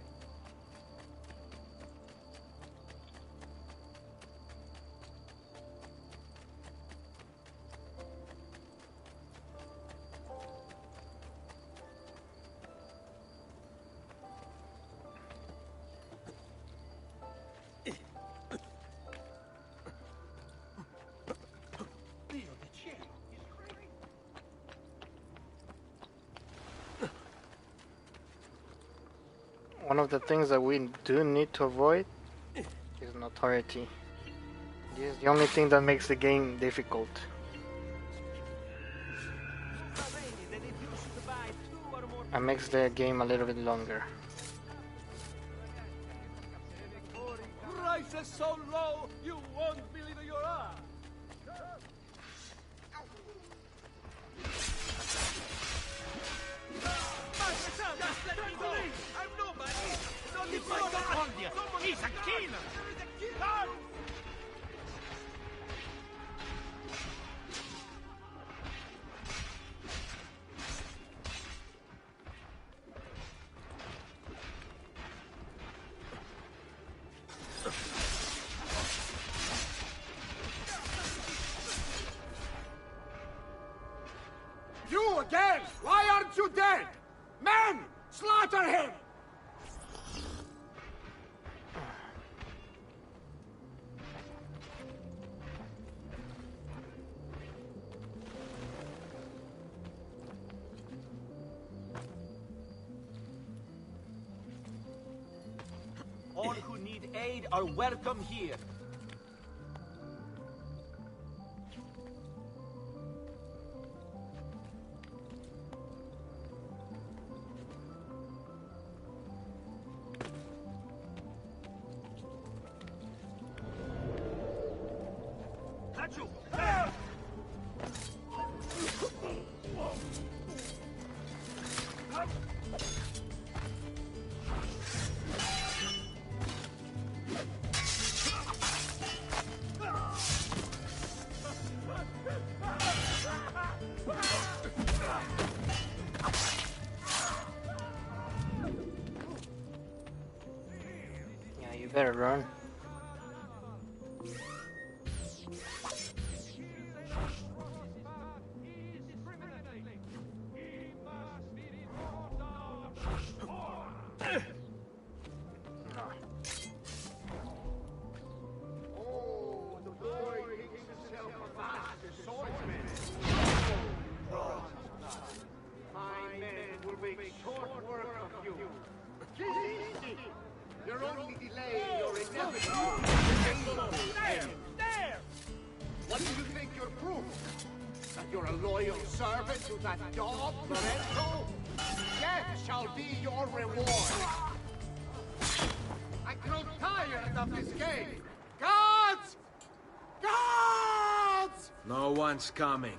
One of the things that we do need to avoid is notoriety. This is the only thing that makes the game difficult. and makes the game a little bit longer. Price is so low, you won't believe your eyes. Just let me go! I'm nobody! It's only my God! He's a killer! There is a killer! You again! Why aren't you dead? Men! Slaughter him! All who need aid are welcome here. Yeah, you better run. You're only delaying your inevitable. There! What do you think you're proof? That you're a loyal servant to that dog, Lorenzo? Death shall be your reward. I grow tired of this game. Gods! Gods! No one's coming.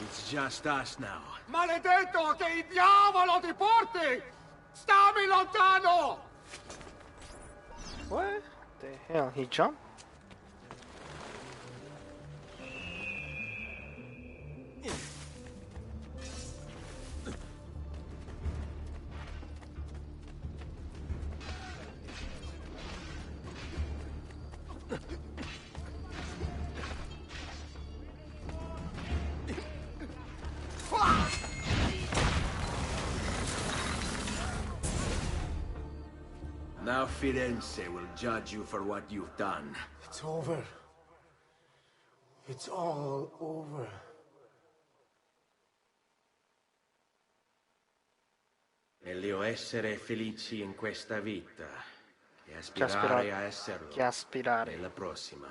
It's just us now. Maledetto che il diavolo ti porti! Stammi lontano! What the hell? He jumped? Now Firenze will judge you for what you've done. It's over. It's all over. Meglio essere felici in questa vita che aspirare a esserlo nella prossima.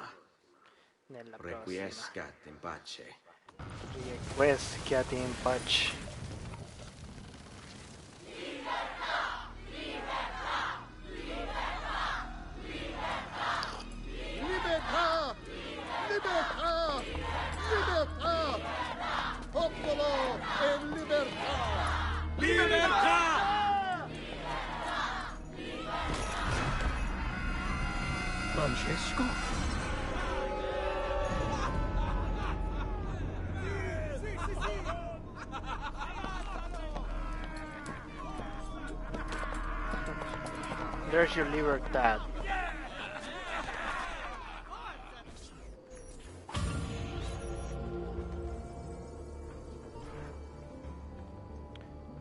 Requiescat in pace. Requiescat in pace. Libertà! Libertà! Libertà! Popolo e libertà! Libertà! Francesco? There's your libertad.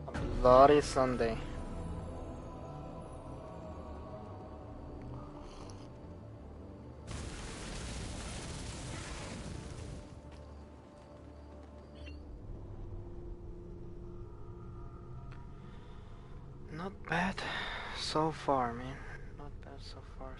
A bloody Sunday. Not bad so far, man. Not bad so far.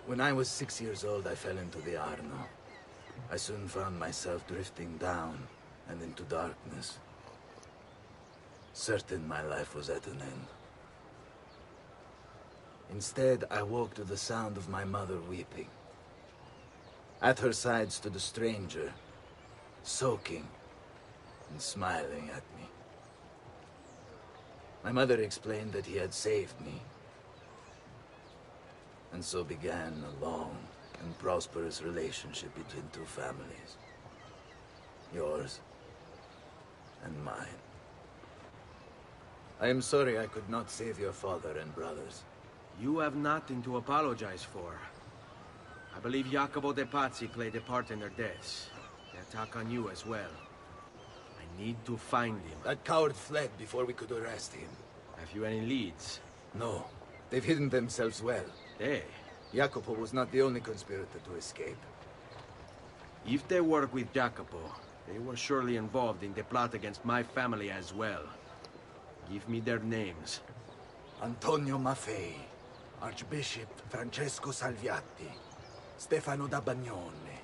When I was 6 years old, I fell into the Arno. I soon found myself drifting down and into darkness. Certain my life was at an end. Instead, I woke to the sound of my mother weeping. At her side stood a stranger, soaking and smiling at me. My mother explained that he had saved me. And so began a long and prosperous relationship between two families. Yours and mine. I am sorry I could not save your father and brothers. You have nothing to apologize for. I believe Jacopo de Pazzi played a part in their deaths. They attack on you as well. I need to find him. That coward fled before we could arrest him. Have you any leads? No. They've hidden themselves well. They? Jacopo was not the only conspirator to escape. If they work with Jacopo, they were surely involved in the plot against my family as well. Give me their names. Antonio Maffei, Archbishop Francesco Salviati, Stefano da Bagnone,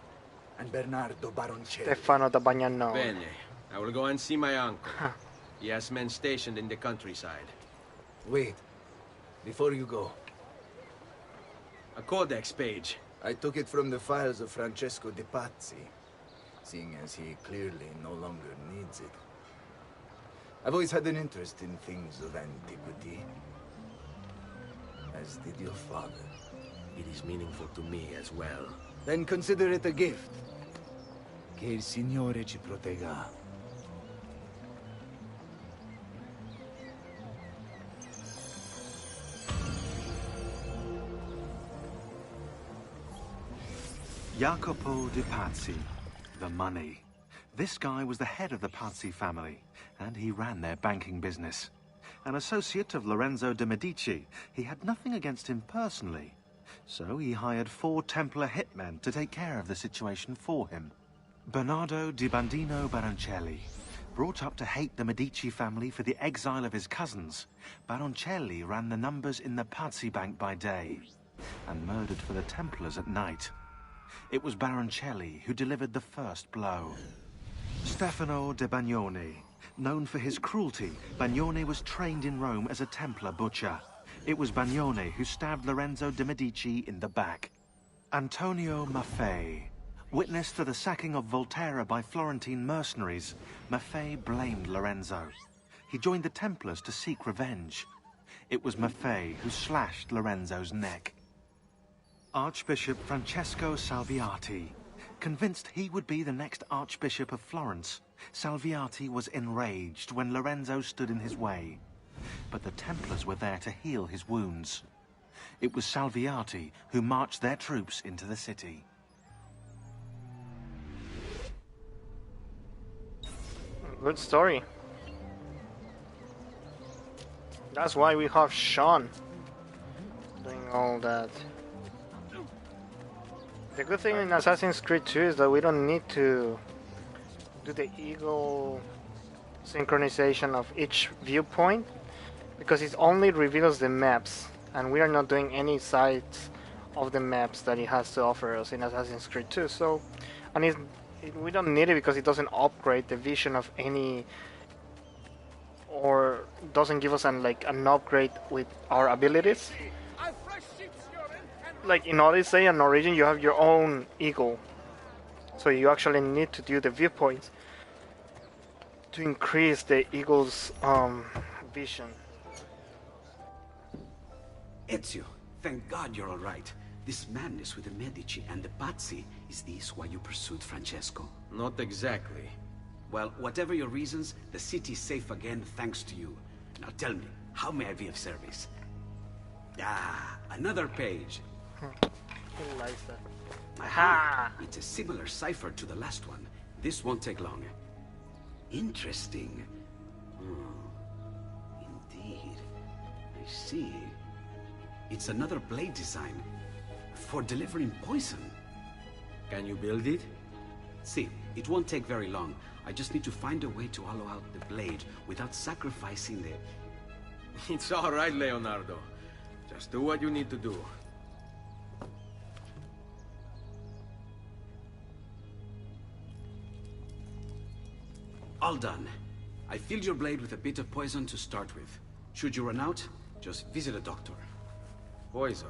and Bernardo Baroncelli. Stefano da Bagnone. Bene. I will go and see my uncle. He has men stationed in the countryside. Wait. Before you go. A codex page. I took it from the files of Francesco de Pazzi, seeing as he clearly no longer needs it. I've always had an interest in things of antiquity, as did your father. It is meaningful to me as well. Then consider it a gift. Che il Signore ci protegga. Jacopo de Pazzi, the money. This guy was the head of the Pazzi family, and he ran their banking business. An associate of Lorenzo de' Medici, he had nothing against him personally. So he hired 4 Templar hitmen to take care of the situation for him. Bernardo di Bandino Baroncelli. Brought up to hate the Medici family for the exile of his cousins, Baroncelli ran the numbers in the Pazzi bank by day, and murdered for the Templars at night. It was Baroncelli who delivered the first blow. Stefano de Bagnone. Known for his cruelty, Bagnone was trained in Rome as a Templar butcher. It was Bagnone who stabbed Lorenzo de' Medici in the back. Antonio Maffei. Witness to the sacking of Volterra by Florentine mercenaries, Maffei blamed Lorenzo. He joined the Templars to seek revenge. It was Maffei who slashed Lorenzo's neck. Archbishop Francesco Salviati. Convinced he would be the next Archbishop of Florence, Salviati was enraged when Lorenzo stood in his way. But the Templars were there to heal his wounds. It was Salviati who marched their troops into the city. Good story. That's why we have Sean doing all that. The good thing in Assassin's Creed 2 is that we don't need to do the eagle synchronization of each viewpoint, because it only reveals the maps, and we are not doing any sides of the maps that it has to offer us in Assassin's Creed 2. So, and we don't need it because it doesn't upgrade the vision of any, or doesn't give us an upgrade with our abilities. Like in Odyssey and Origin, you have your own eagle, so you actually need to do the viewpoints to increase the eagle's vision. Ezio, thank God you're all right. This madness with the Medici and the Pazzi, is this why you pursued Francesco? Not exactly. Well, whatever your reasons, the city's safe again thanks to you. Now tell me, how may I be of service? Ah, another page. Who likes that? Aha! It's a similar cipher to the last one. This won't take long. Interesting. Indeed. I see. It's another blade design for delivering poison. Can you build it? See, it won't take very long. I just need to find a way to hollow out the blade without sacrificing the... It's all right, Leonardo. Just do what you need to do. All done. I filled your blade with a bit of poison to start with. Should you run out, just visit a doctor. Poison?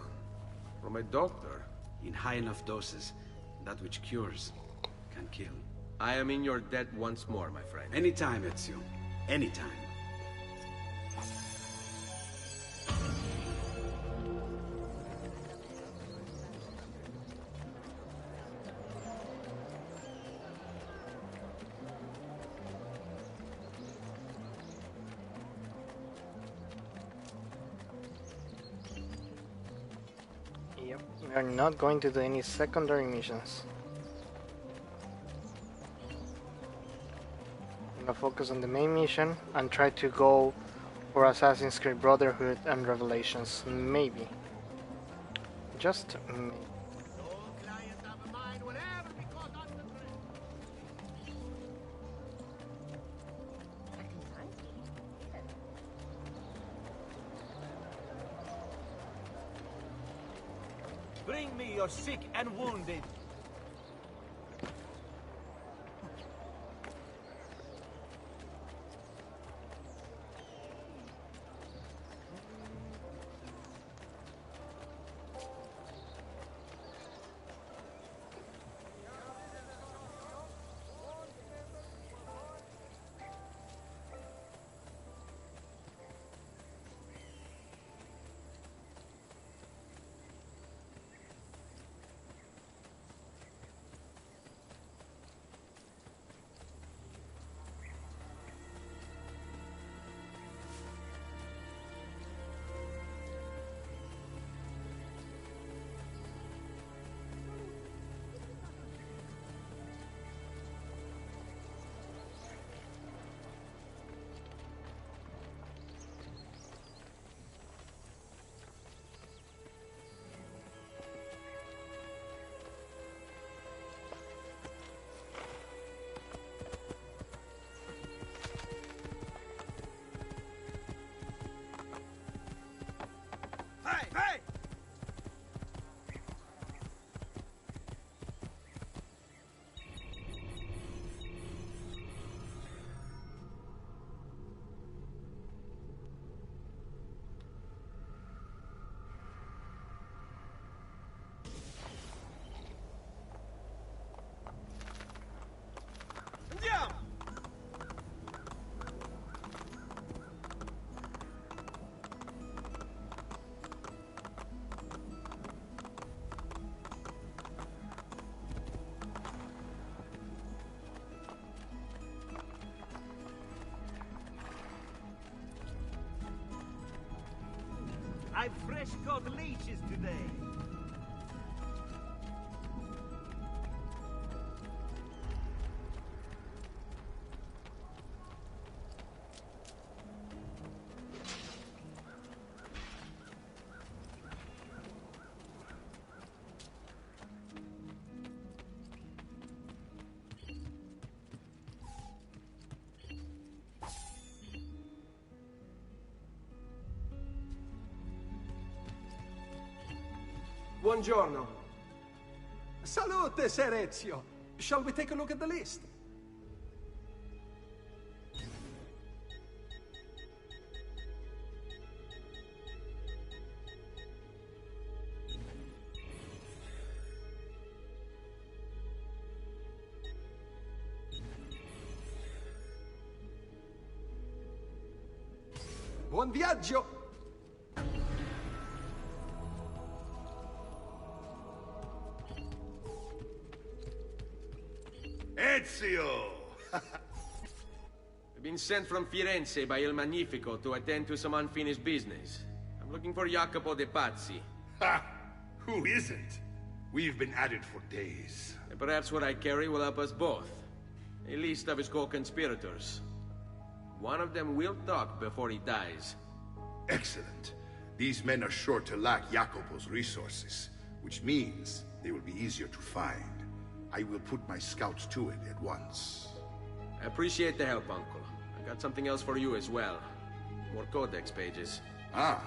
From a doctor? In high enough doses, that which cures can kill. I am in your debt once more, my friend. Anytime, Ezio. Anytime. Yep, we are not going to do any secondary missions. I'm gonna focus on the main mission and try to go for Assassin's Creed Brotherhood and Revelations, maybe. Just maybe. Bring me your sick and wounded. Hey! Hey! Andiamo! I've fresh caught leeches today. Buongiorno. Salute, Ser Ezio. Shall we take a look at the list? Buon viaggio! Ezio! I've been sent from Firenze by Il Magnifico to attend to some unfinished business. I'm looking for Jacopo de Pazzi. Ha! Who isn't? We've been at it for days. And perhaps what I carry will help us both. A list of his co-conspirators. One of them will talk before he dies. Excellent. These men are sure to lack Jacopo's resources, which means they will be easier to find. I will put my scouts to it at once. I appreciate the help, Uncle. I got something else for you as well. More codex pages. Ah,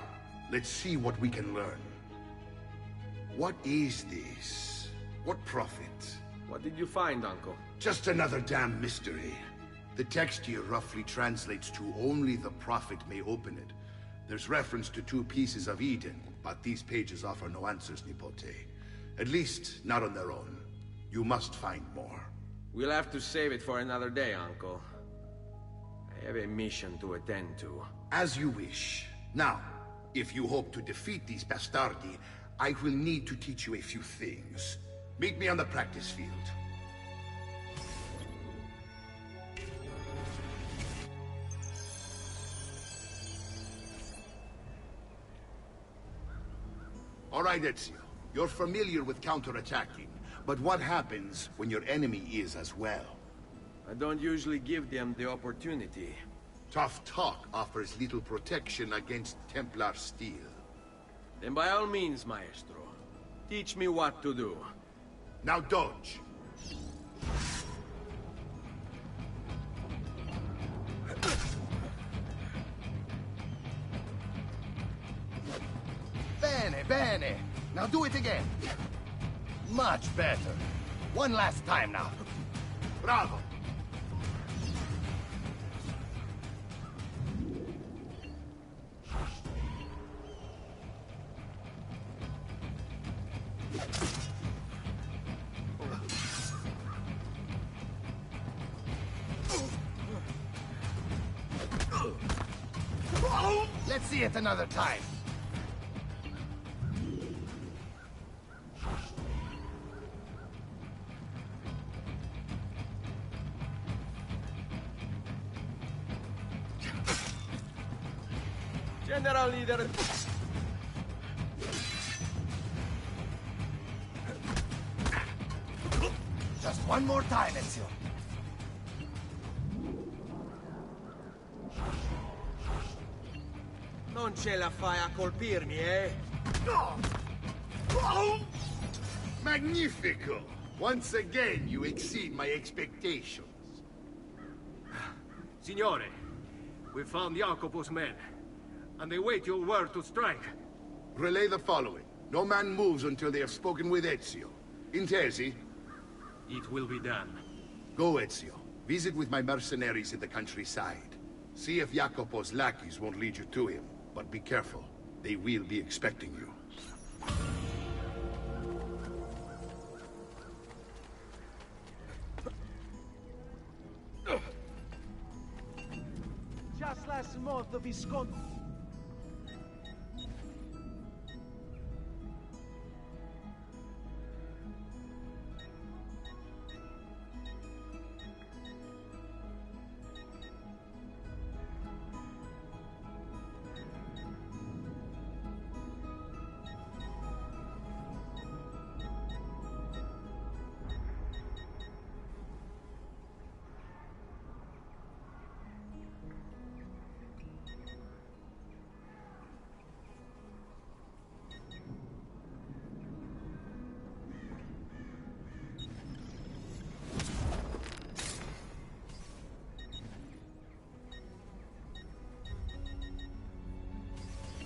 let's see what we can learn. What is this? What profit? What did you find, Uncle? Just another damn mystery. The text here roughly translates to only the prophet may open it. There's reference to 2 pieces of Eden, but these pages offer no answers, Nipote. At least, not on their own. You must find more. We'll have to save it for another day, Uncle. I have a mission to attend to. As you wish. Now, if you hope to defeat these bastardi, I will need to teach you a few things. Meet me on the practice field. All right, Ezio. You're familiar with counterattacking, but what happens when your enemy is as well? I don't usually give them the opportunity. Tough talk offers little protection against Templar steel. Then by all means, Maestro. Teach me what to do. Now dodge. Bene, bene. Now do it again. Much better. One last time now. Bravo. Let's see it another time. General Leader. Just one more time, Ezio. Non ce la fai a colpirmi, eh? Magnifico! Once again, you exceed my expectations. Signore, we found Jacopo's men, and they wait your word to strike. Relay the following. No man moves until they have spoken with Ezio. Intesi? It will be done. Go, Ezio. Visit with my mercenaries in the countryside. See if Jacopo's lackeys won't lead you to him. But be careful. They will be expecting you. Just last month, the Visconti...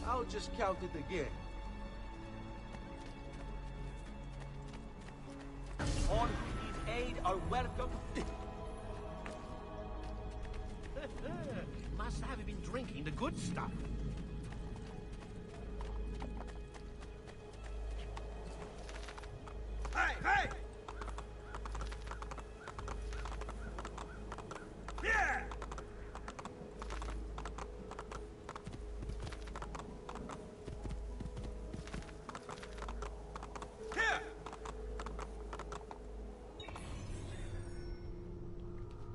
I'll just count it again. All who need aid are welcome. Must have been drinking the good stuff. Hey, hey! Here!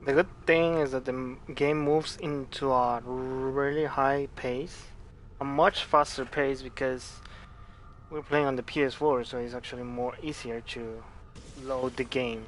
The good thing is that the game moves into a really high pace, a much faster pace, because we're playing on the PS4, so it's actually more easier to load the game.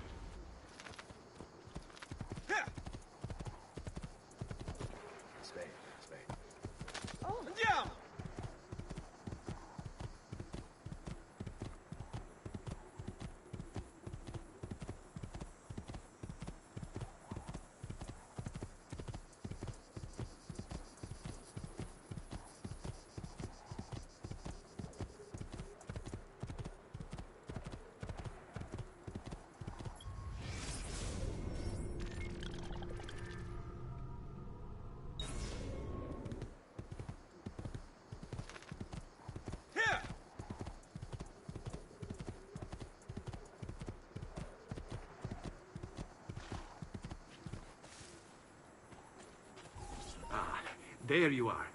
There you are.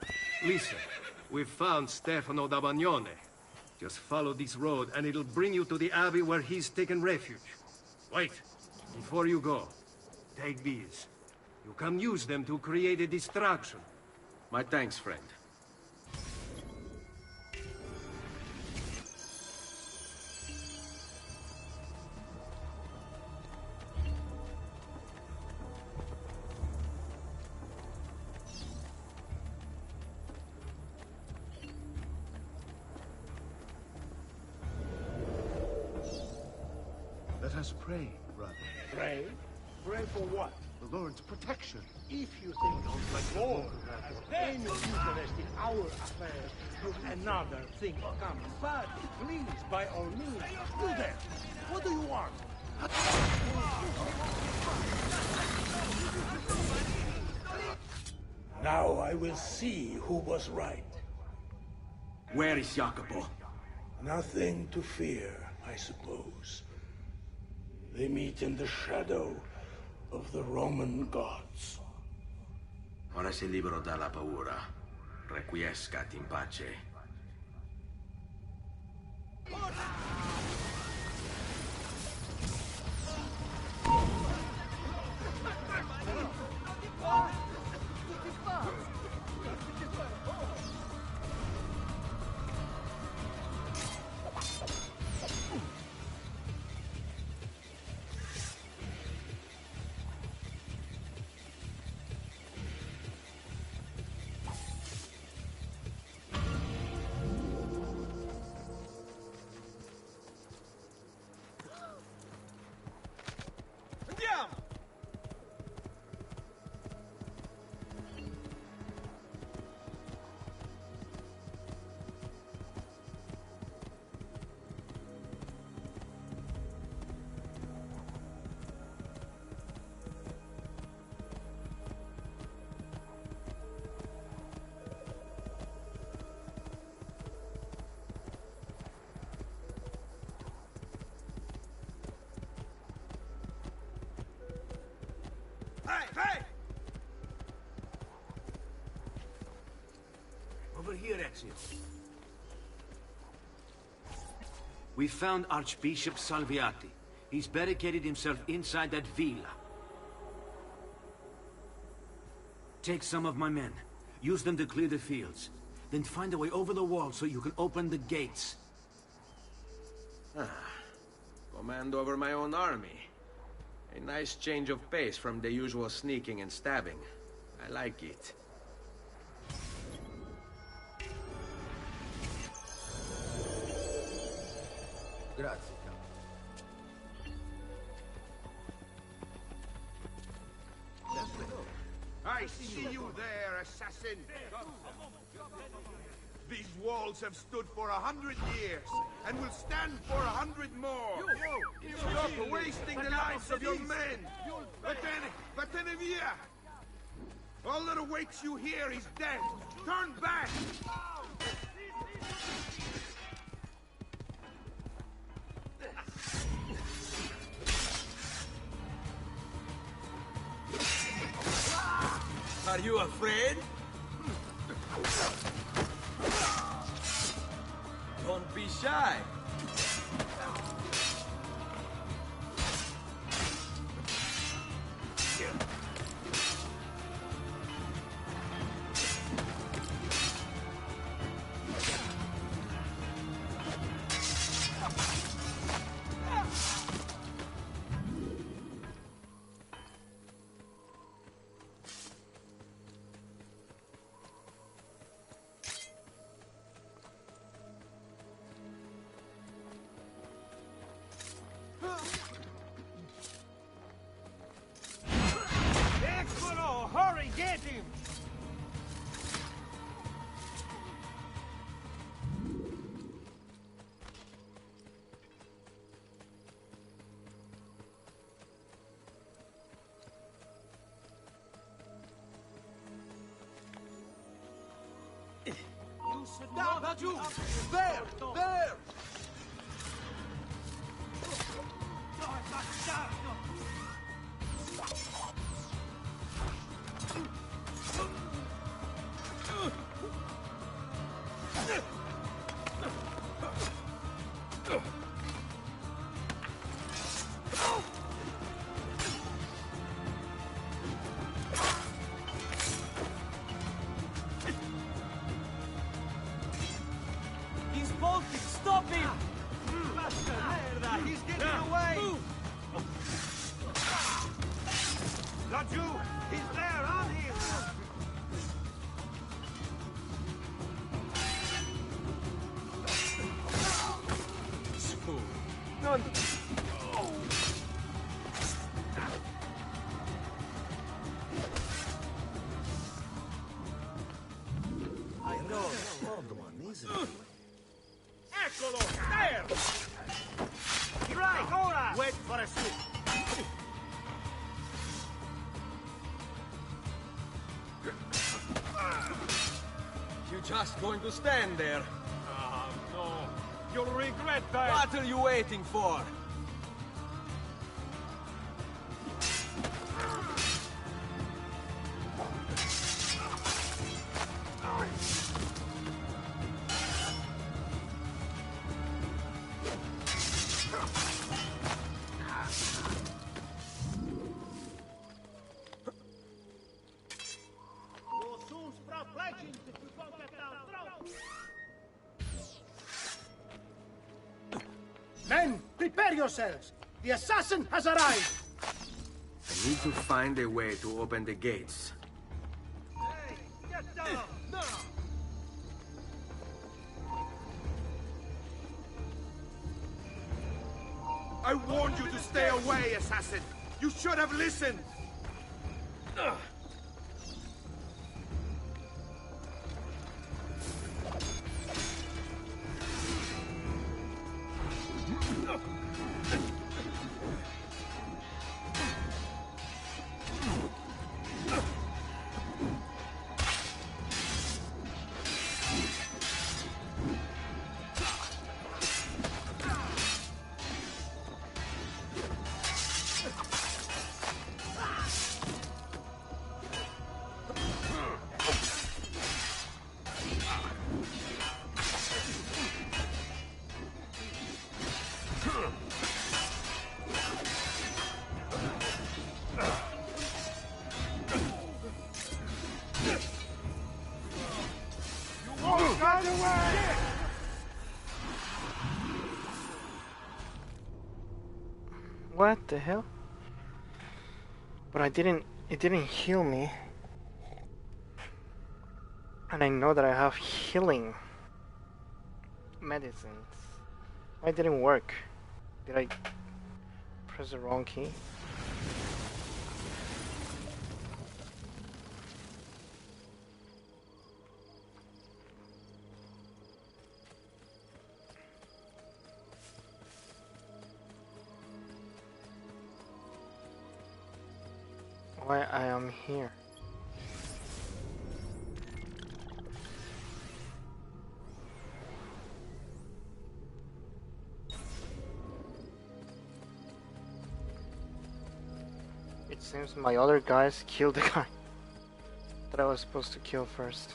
Listen, we've found Stefano da Bagnone. Just follow this road and it'll bring you to the abbey where he's taken refuge. Wait, before you go, take these. You can use them to create a distraction. My thanks, friend. Let us pray, brother. Pray? Pray for what? The Lord's protection. If you think the Lord has any interest in our affairs, look, another thing comes. But please, by all means, do that. What do you want? Now I will see who was right. Where is Jacopo? Nothing to fear, I suppose. They meet in the shadow of the Roman gods. Ora sei libero dalla paura. Requiescat in pace. Hey! Over here, Ezio. We found Archbishop Salviati. He's barricaded himself inside that villa. Take some of my men. Use them to clear the fields. Then find a way over the wall so you can open the gates. Command over my own army. A nice change of pace from the usual sneaking and stabbing. I like it. Grazie, I see you there, assassin! These walls have stood for 100 years, and will stand for 100 more! Stop wasting the lives of your men! Vatene via! All that awaits you here is death! Turn back! Are you afraid? Don't be shy. Hurry, get him! Not you! There! There! on you! He's there, on him! None. I know the old one, isn't it? Eccolo! There! Right, ora! Wait for a switch. You just going to stand there? Ah, no. You'll regret that. What are you waiting for? You'll soon sprout legends if you don't get down throat. Men, prepare yourselves! The assassin has arrived! I need to find a way to open the gates. Hey, get down! Now! I warned you to stay away, assassin! You should have listened! What the hell? But it didn't heal me. And I know that I have healing medicines. Why it didn't work? Did I press the wrong key? Why I am here? It seems my other guys killed the guy that I was supposed to kill first.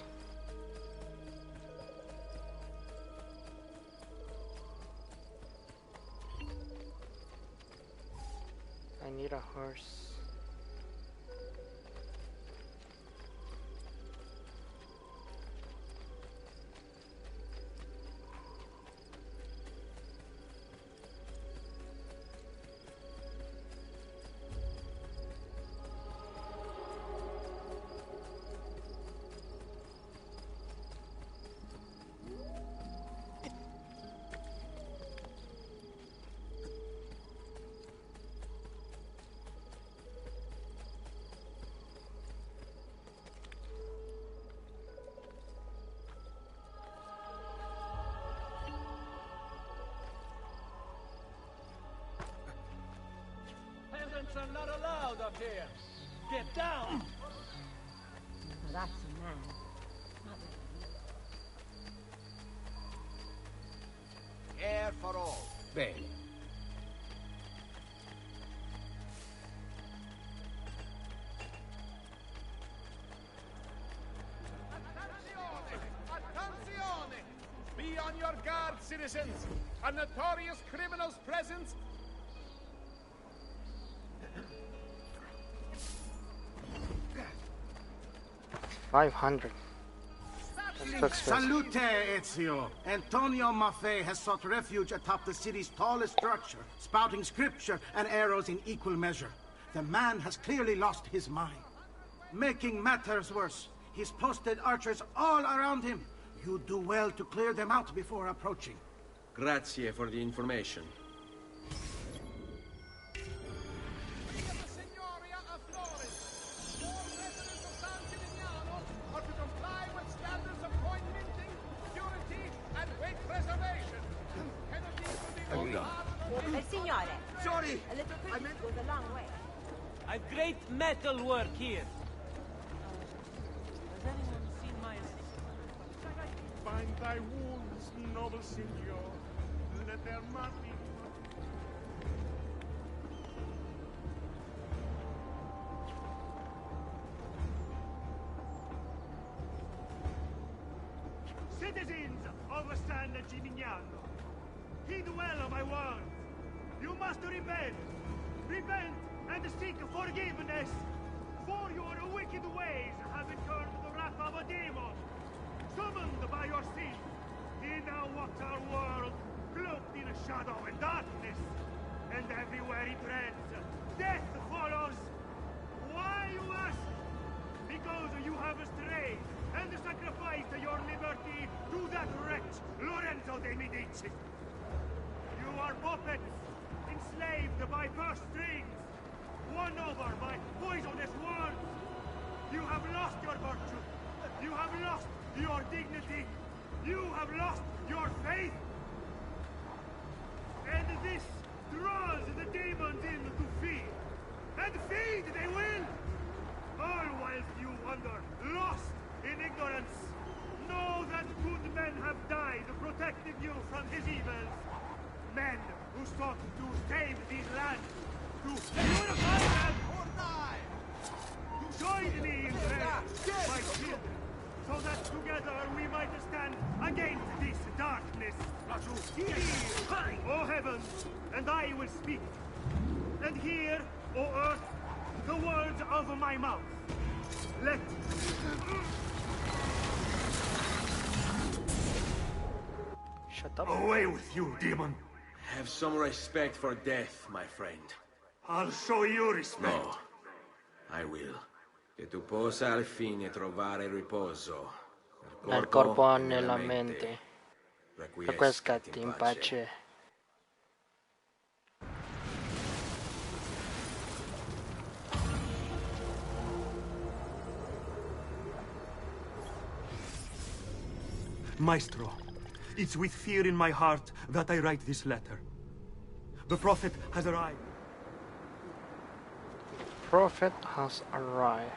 I need a horse. Peasants are not allowed up here. Get down! That's a man. Air for all. Bene. Attenzione! Be on your guard, citizens! A notorious criminal's presence. 500. Salute, Ezio! Antonio Maffei has sought refuge atop the city's tallest structure, spouting scripture and arrows in equal measure. The man has clearly lost his mind. Making matters worse, he's posted archers all around him. You do well to clear them out before approaching. Grazie for the information. Signore. Sorry. A little courtesy goes a long way. I've great metal work here. Has anyone seen my assistant? Find thy wounds, noble signor. Let their money. Citizens of San Gimignano, heed well of my words. You must repent. Repent and seek forgiveness. For your wicked ways have incurred the wrath of a demon. Summoned by your sin, he now walks our world, cloaked in shadow and darkness. And everywhere he treads, death follows. Why, you ask? Because you have strayed and sacrificed your liberty to that wretch, Lorenzo de Medici. You are puppets, enslaved by purse strings, won over by poisonous words. You have lost your virtue. You have lost your dignity. You have lost your faith. And this draws the demons in to feed. And feed they will! All whilst you wander, lost in ignorance. Know that good men have died protecting you from his evils. Men who sought to save these lands, to purify them or die. Join me in prayer, my children, so that together we might stand against this darkness. Hear, O heavens, and I will speak. And hear, O earth, the words of my mouth. Let... Shut up. Away with you, demon! Have some respect for death, my friend. I'll show you respect. No, I will. Che tu possa al fine trovare riposo. Nel corpo e nella mente. Requiescati in pace. Maestro, it's with fear in my heart that I write this letter. The Prophet has arrived. Prophet has arrived.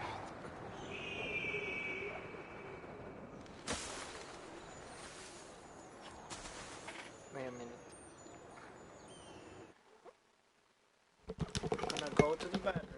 Wait a minute. I'm gonna go to the bathroom.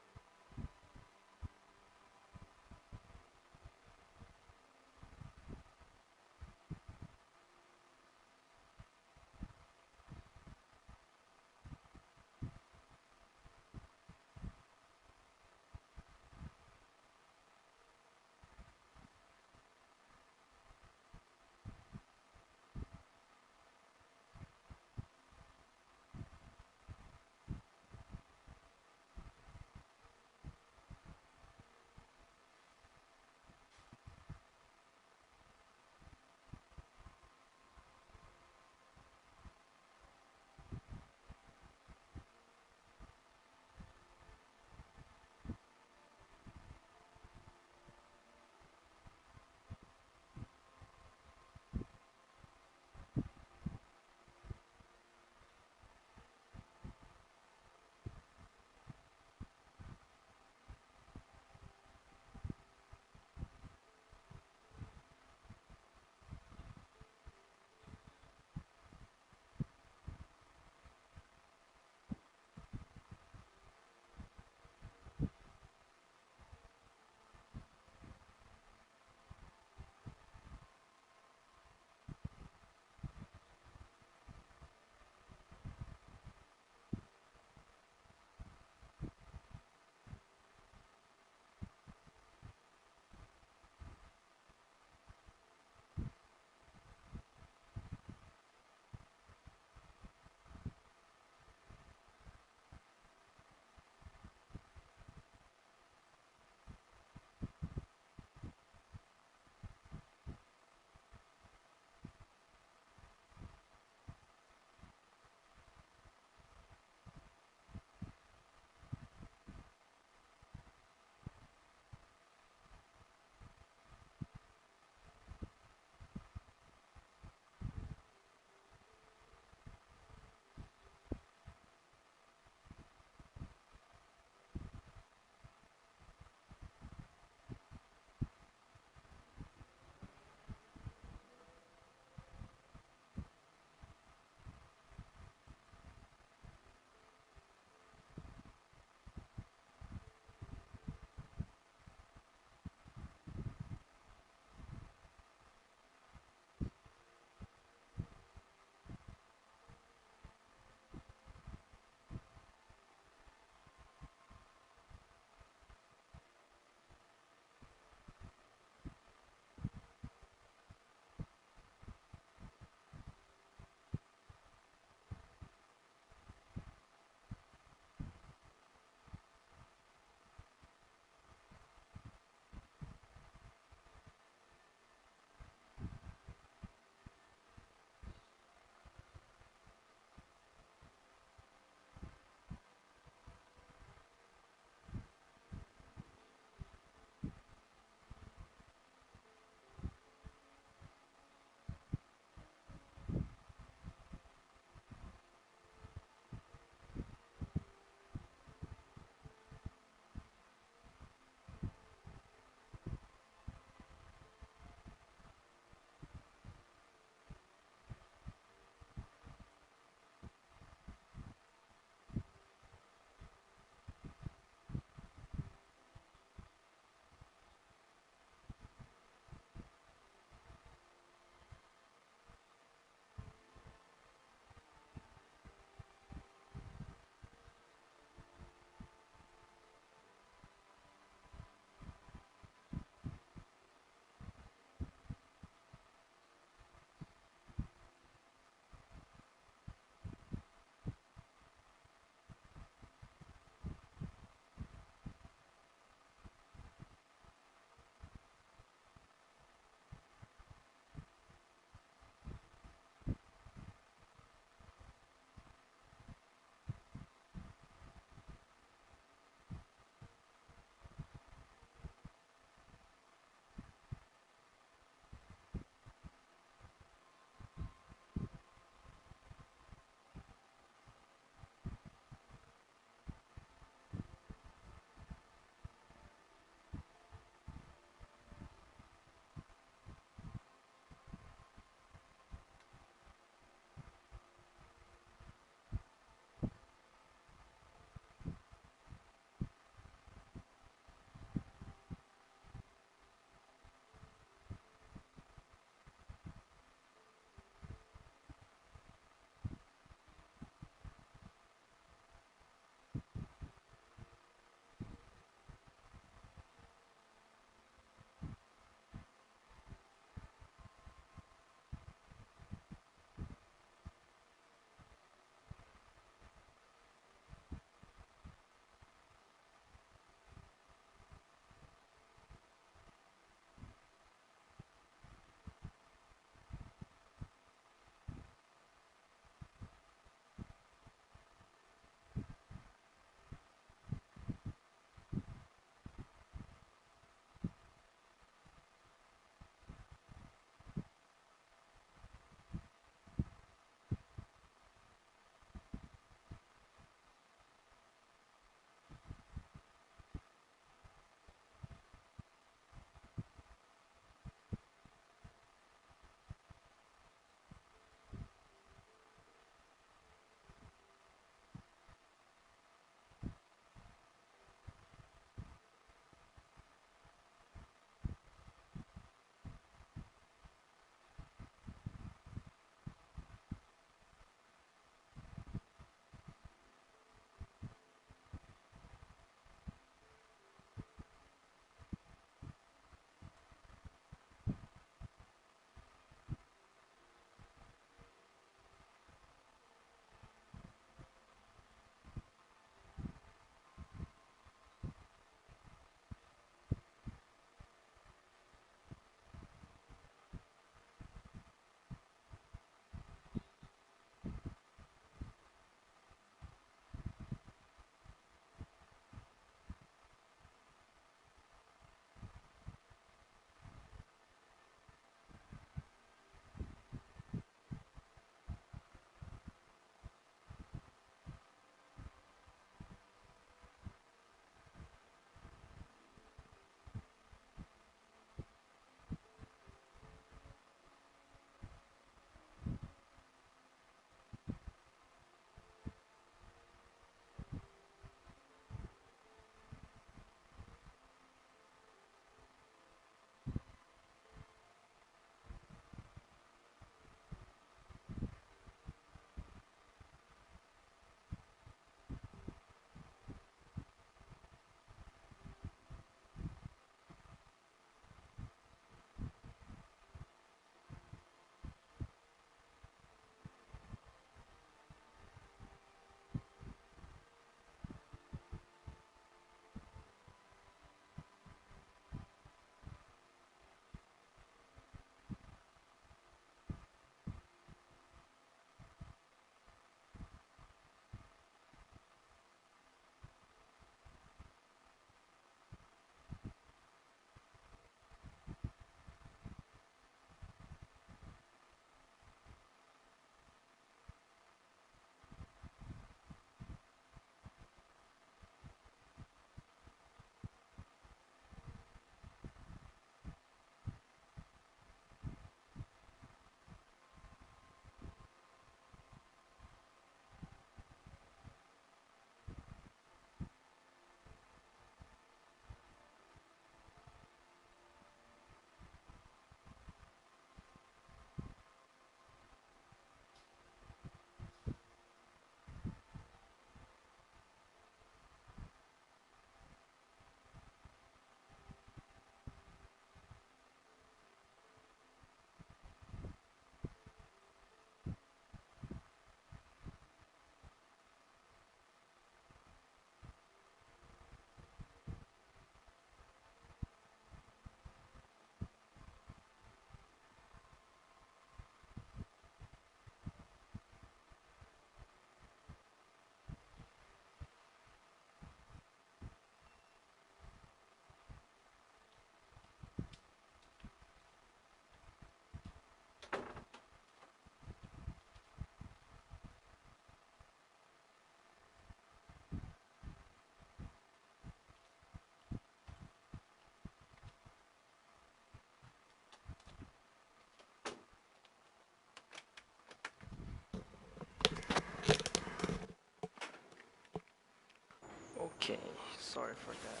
sorry for that.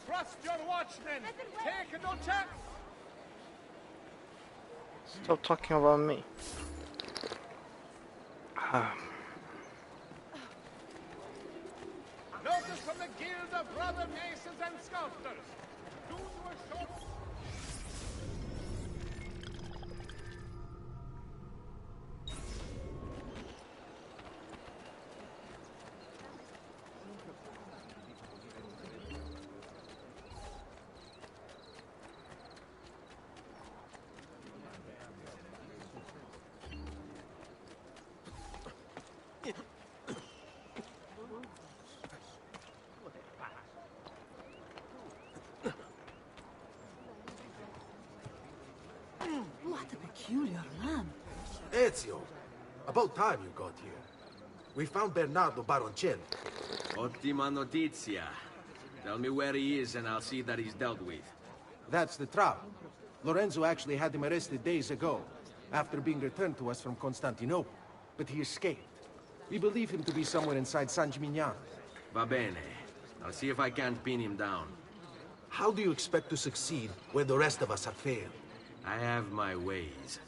Trust your watchmen. Take no chance. Stop talking about me. Notice from the Guild of Brother Masons and Sculptors. Do you a short... What a peculiar lamp. Ezio, about time you got here. We found Bernardo Baroncelli. Ottima notizia. Tell me where he is and I'll see that he's dealt with. That's the trouble. Lorenzo actually had him arrested days ago, after being returned to us from Constantinople. But he escaped. We believe him to be somewhere inside San Gimignano. Va bene. I'll see if I can't pin him down. How do you expect to succeed where the rest of us have failed? I have my ways.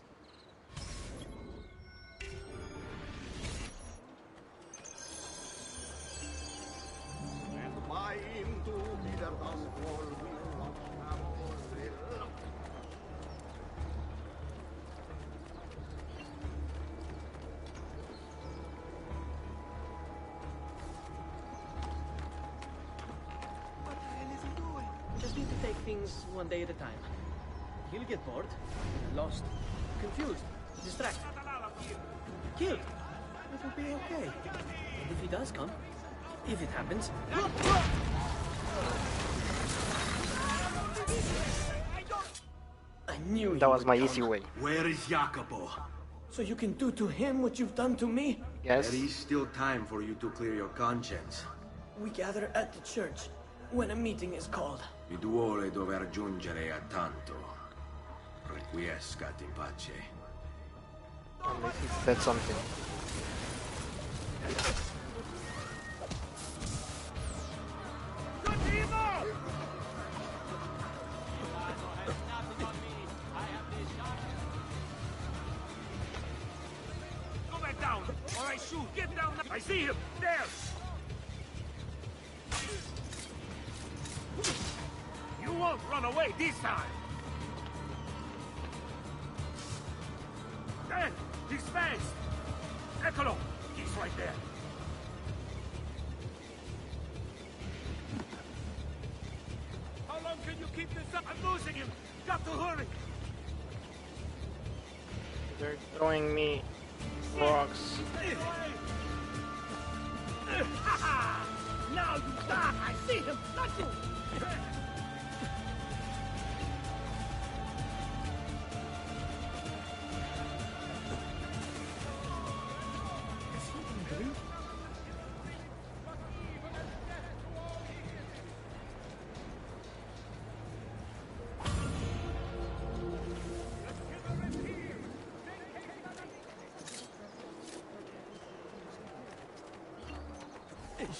Just need to take things one day at a time. He'll get bored, lost, confused, distracted, killed. It will be okay. And if he does come, if it happens... I knew That was my easy way. Where is Jacopo? So you can do to him what you've done to me? Yes. There is still time for you to clear your conscience. We gather at the church when a meeting is called. Mi duole dover giungere a tanto. Requiescat in pace. Unless he said something. Go back down, or I shoot. Get down. I see him. There. You won't run away this time. There! He's fast! Eccolo! He's right there. How long can you keep this up? I'm losing him! Got to hurry! They're throwing me rocks. Now you die! I see him! Not you!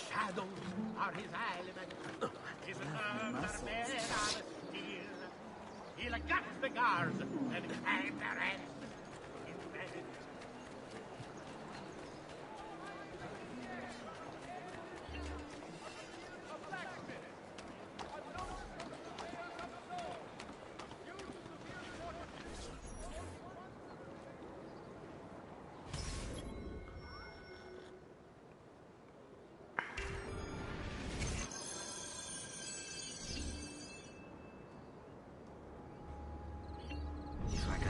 Shadows are his element. His nerves are made out of steel. He'll gut the guards and hang their heads in bed.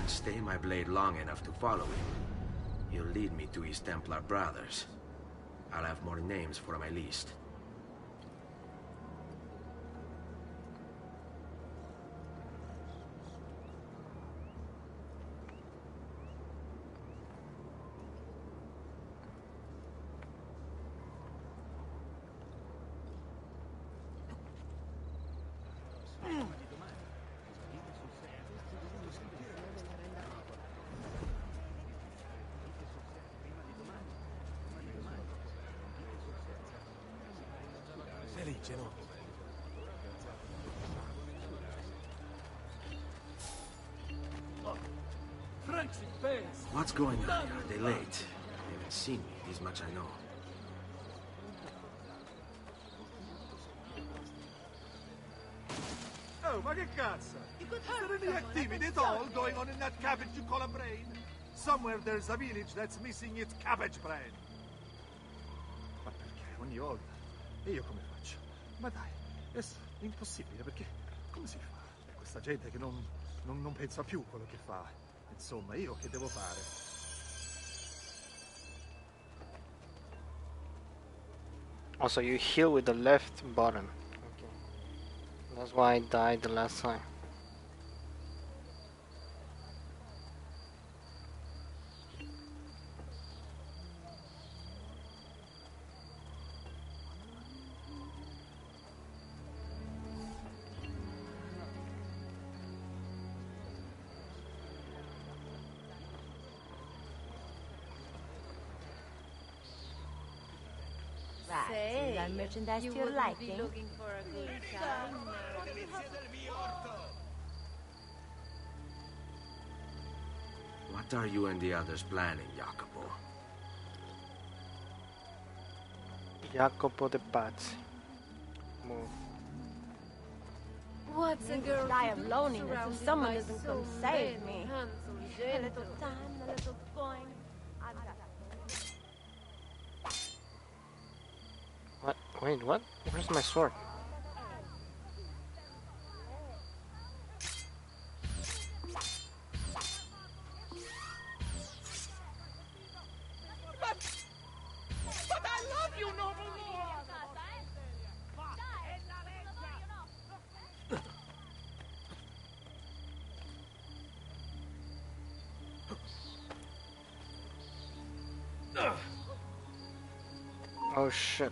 Stay my blade long enough to follow him. He'll lead me to his Templar brothers. I'll have more names for my list. you know. What's going on? Are they late? They haven't seen me, this much I know. Oh, ma che cazzo? Is there any activity at all going on in that cabbage you call a brain? Somewhere there's a village that's missing its cabbage brain. Ma perché ogni volta? E io come faccio? Ma dai, è impossibile, perché come si fa? Questa gente che non pensa più quello che fa. Insomma, io che devo fare? Also, you heal with the left button. Okay. That's why I died the last time. Say, is that merchandise to your liking? Looking for a good time. What are you and the others planning, Jacopo? Jacopo de Pazzi. Move. What's a girl die of loneliness if someone doesn't come save me? A little time, a little coin. I've got What? Wait, what? Where's my sword? But I love you, noble lord! Oh shit.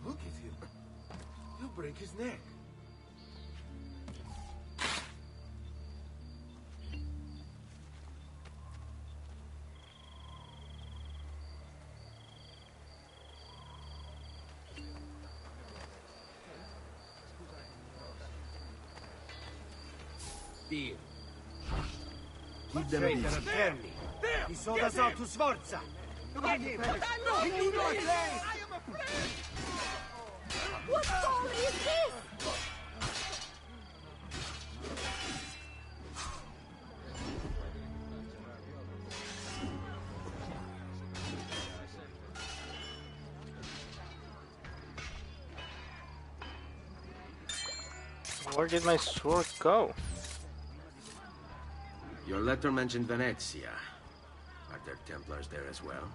Look at him. You'll break his neck. Keep them busy. Fermi! He sold us out to Sforza! Look at him! He knew no place! What story is this? Where did my sword go? Your letter mentioned Venezia. Are there Templars there as well?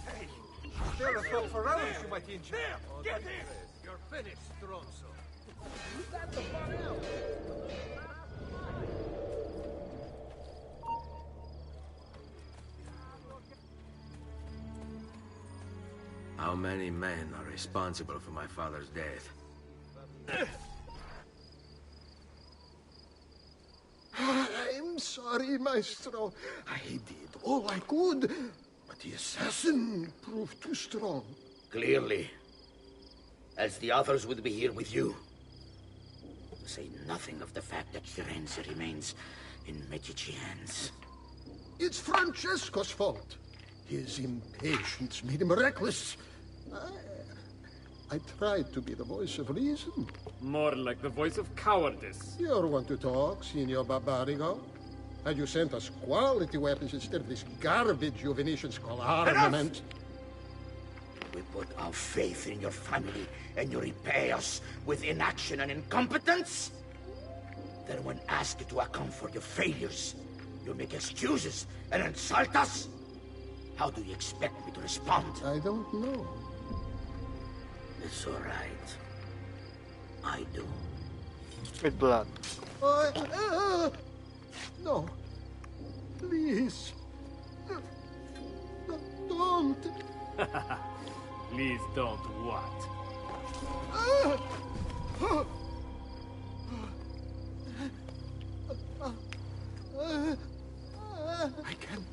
Hey, still a couple for rounds, you might injure. There! Get him! You're finished, Stronzo. How many men are responsible for my father's death? I'm sorry, Maestro. I did all I could, but the assassin proved too strong. Clearly. Else the others would be here with you. To say nothing of the fact that Firenze remains in Medici hands. It's Francesco's fault. His impatience made him reckless. I tried to be the voice of reason. More like the voice of cowardice. You want to talk, Signor Barbarigo? And you sent us quality weapons instead of this garbage you Venetians call armament. We put our faith in your family, and you repay us with inaction and incompetence? Then when asked to account for your failures, you make excuses and insult us? How do you expect me to respond? I don't know. It's all right. I do. With blood. No. Please. Don't. Please don't what? I can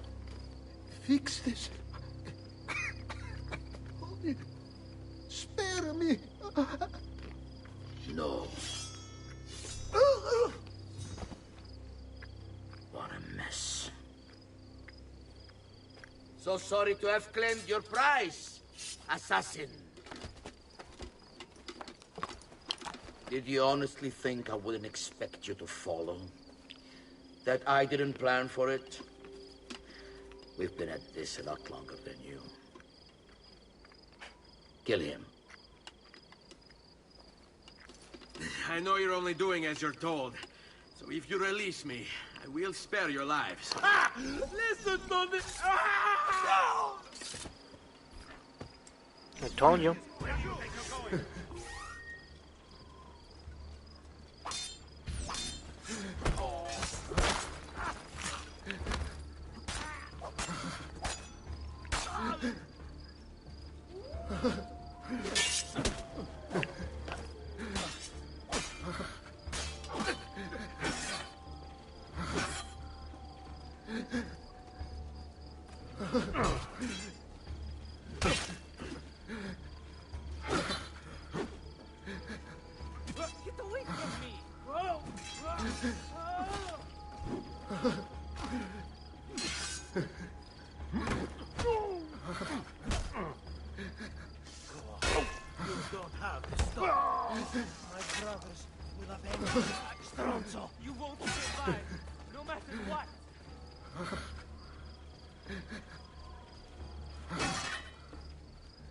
fix this. Only spare me. No. What a mess. So sorry to have claimed your prize, assassin. Did you honestly think I wouldn't expect you to follow? That I didn't plan for it? We've been at this a lot longer than you. Kill him. I know you're only doing as you're told. So if you release me, I will spare your lives. Ah! Listen to this! Ah! I told you. Get away from me! Whoa! You don't have to stop. My brothers will avenge you, Stronzo. You won't survive, no matter what.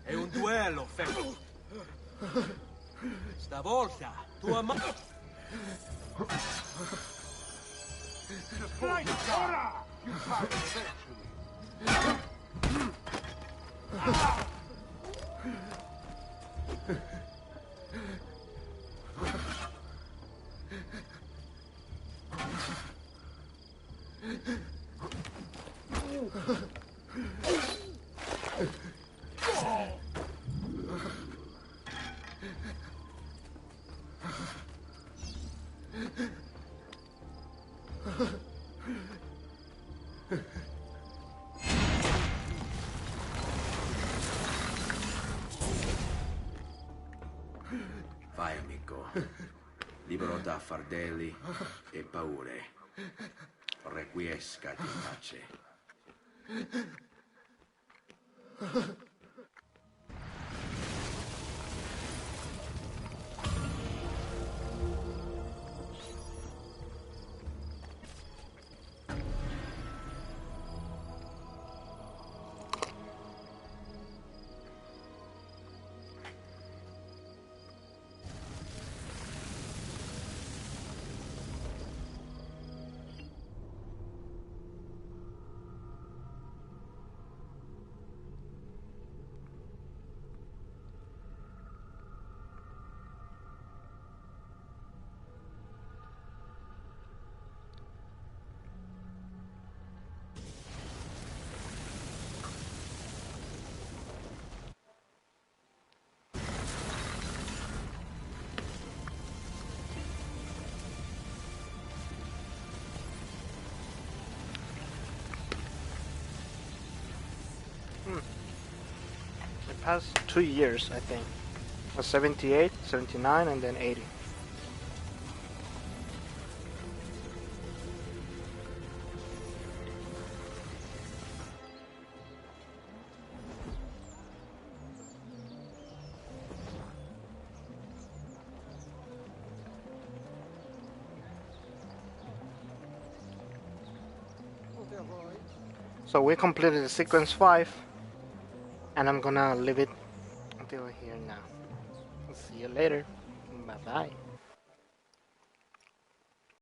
È un duello, Fetto. Stavolta, tua ma... Right, ora! You fight eventually. Vai, amico. Libero da fardelli e paure. Requiescati in pace. It passed 2 years, I think. It was 78, 79, and then 80. So we completed the sequence 5, and I'm gonna leave it until here now. See you later. Bye bye.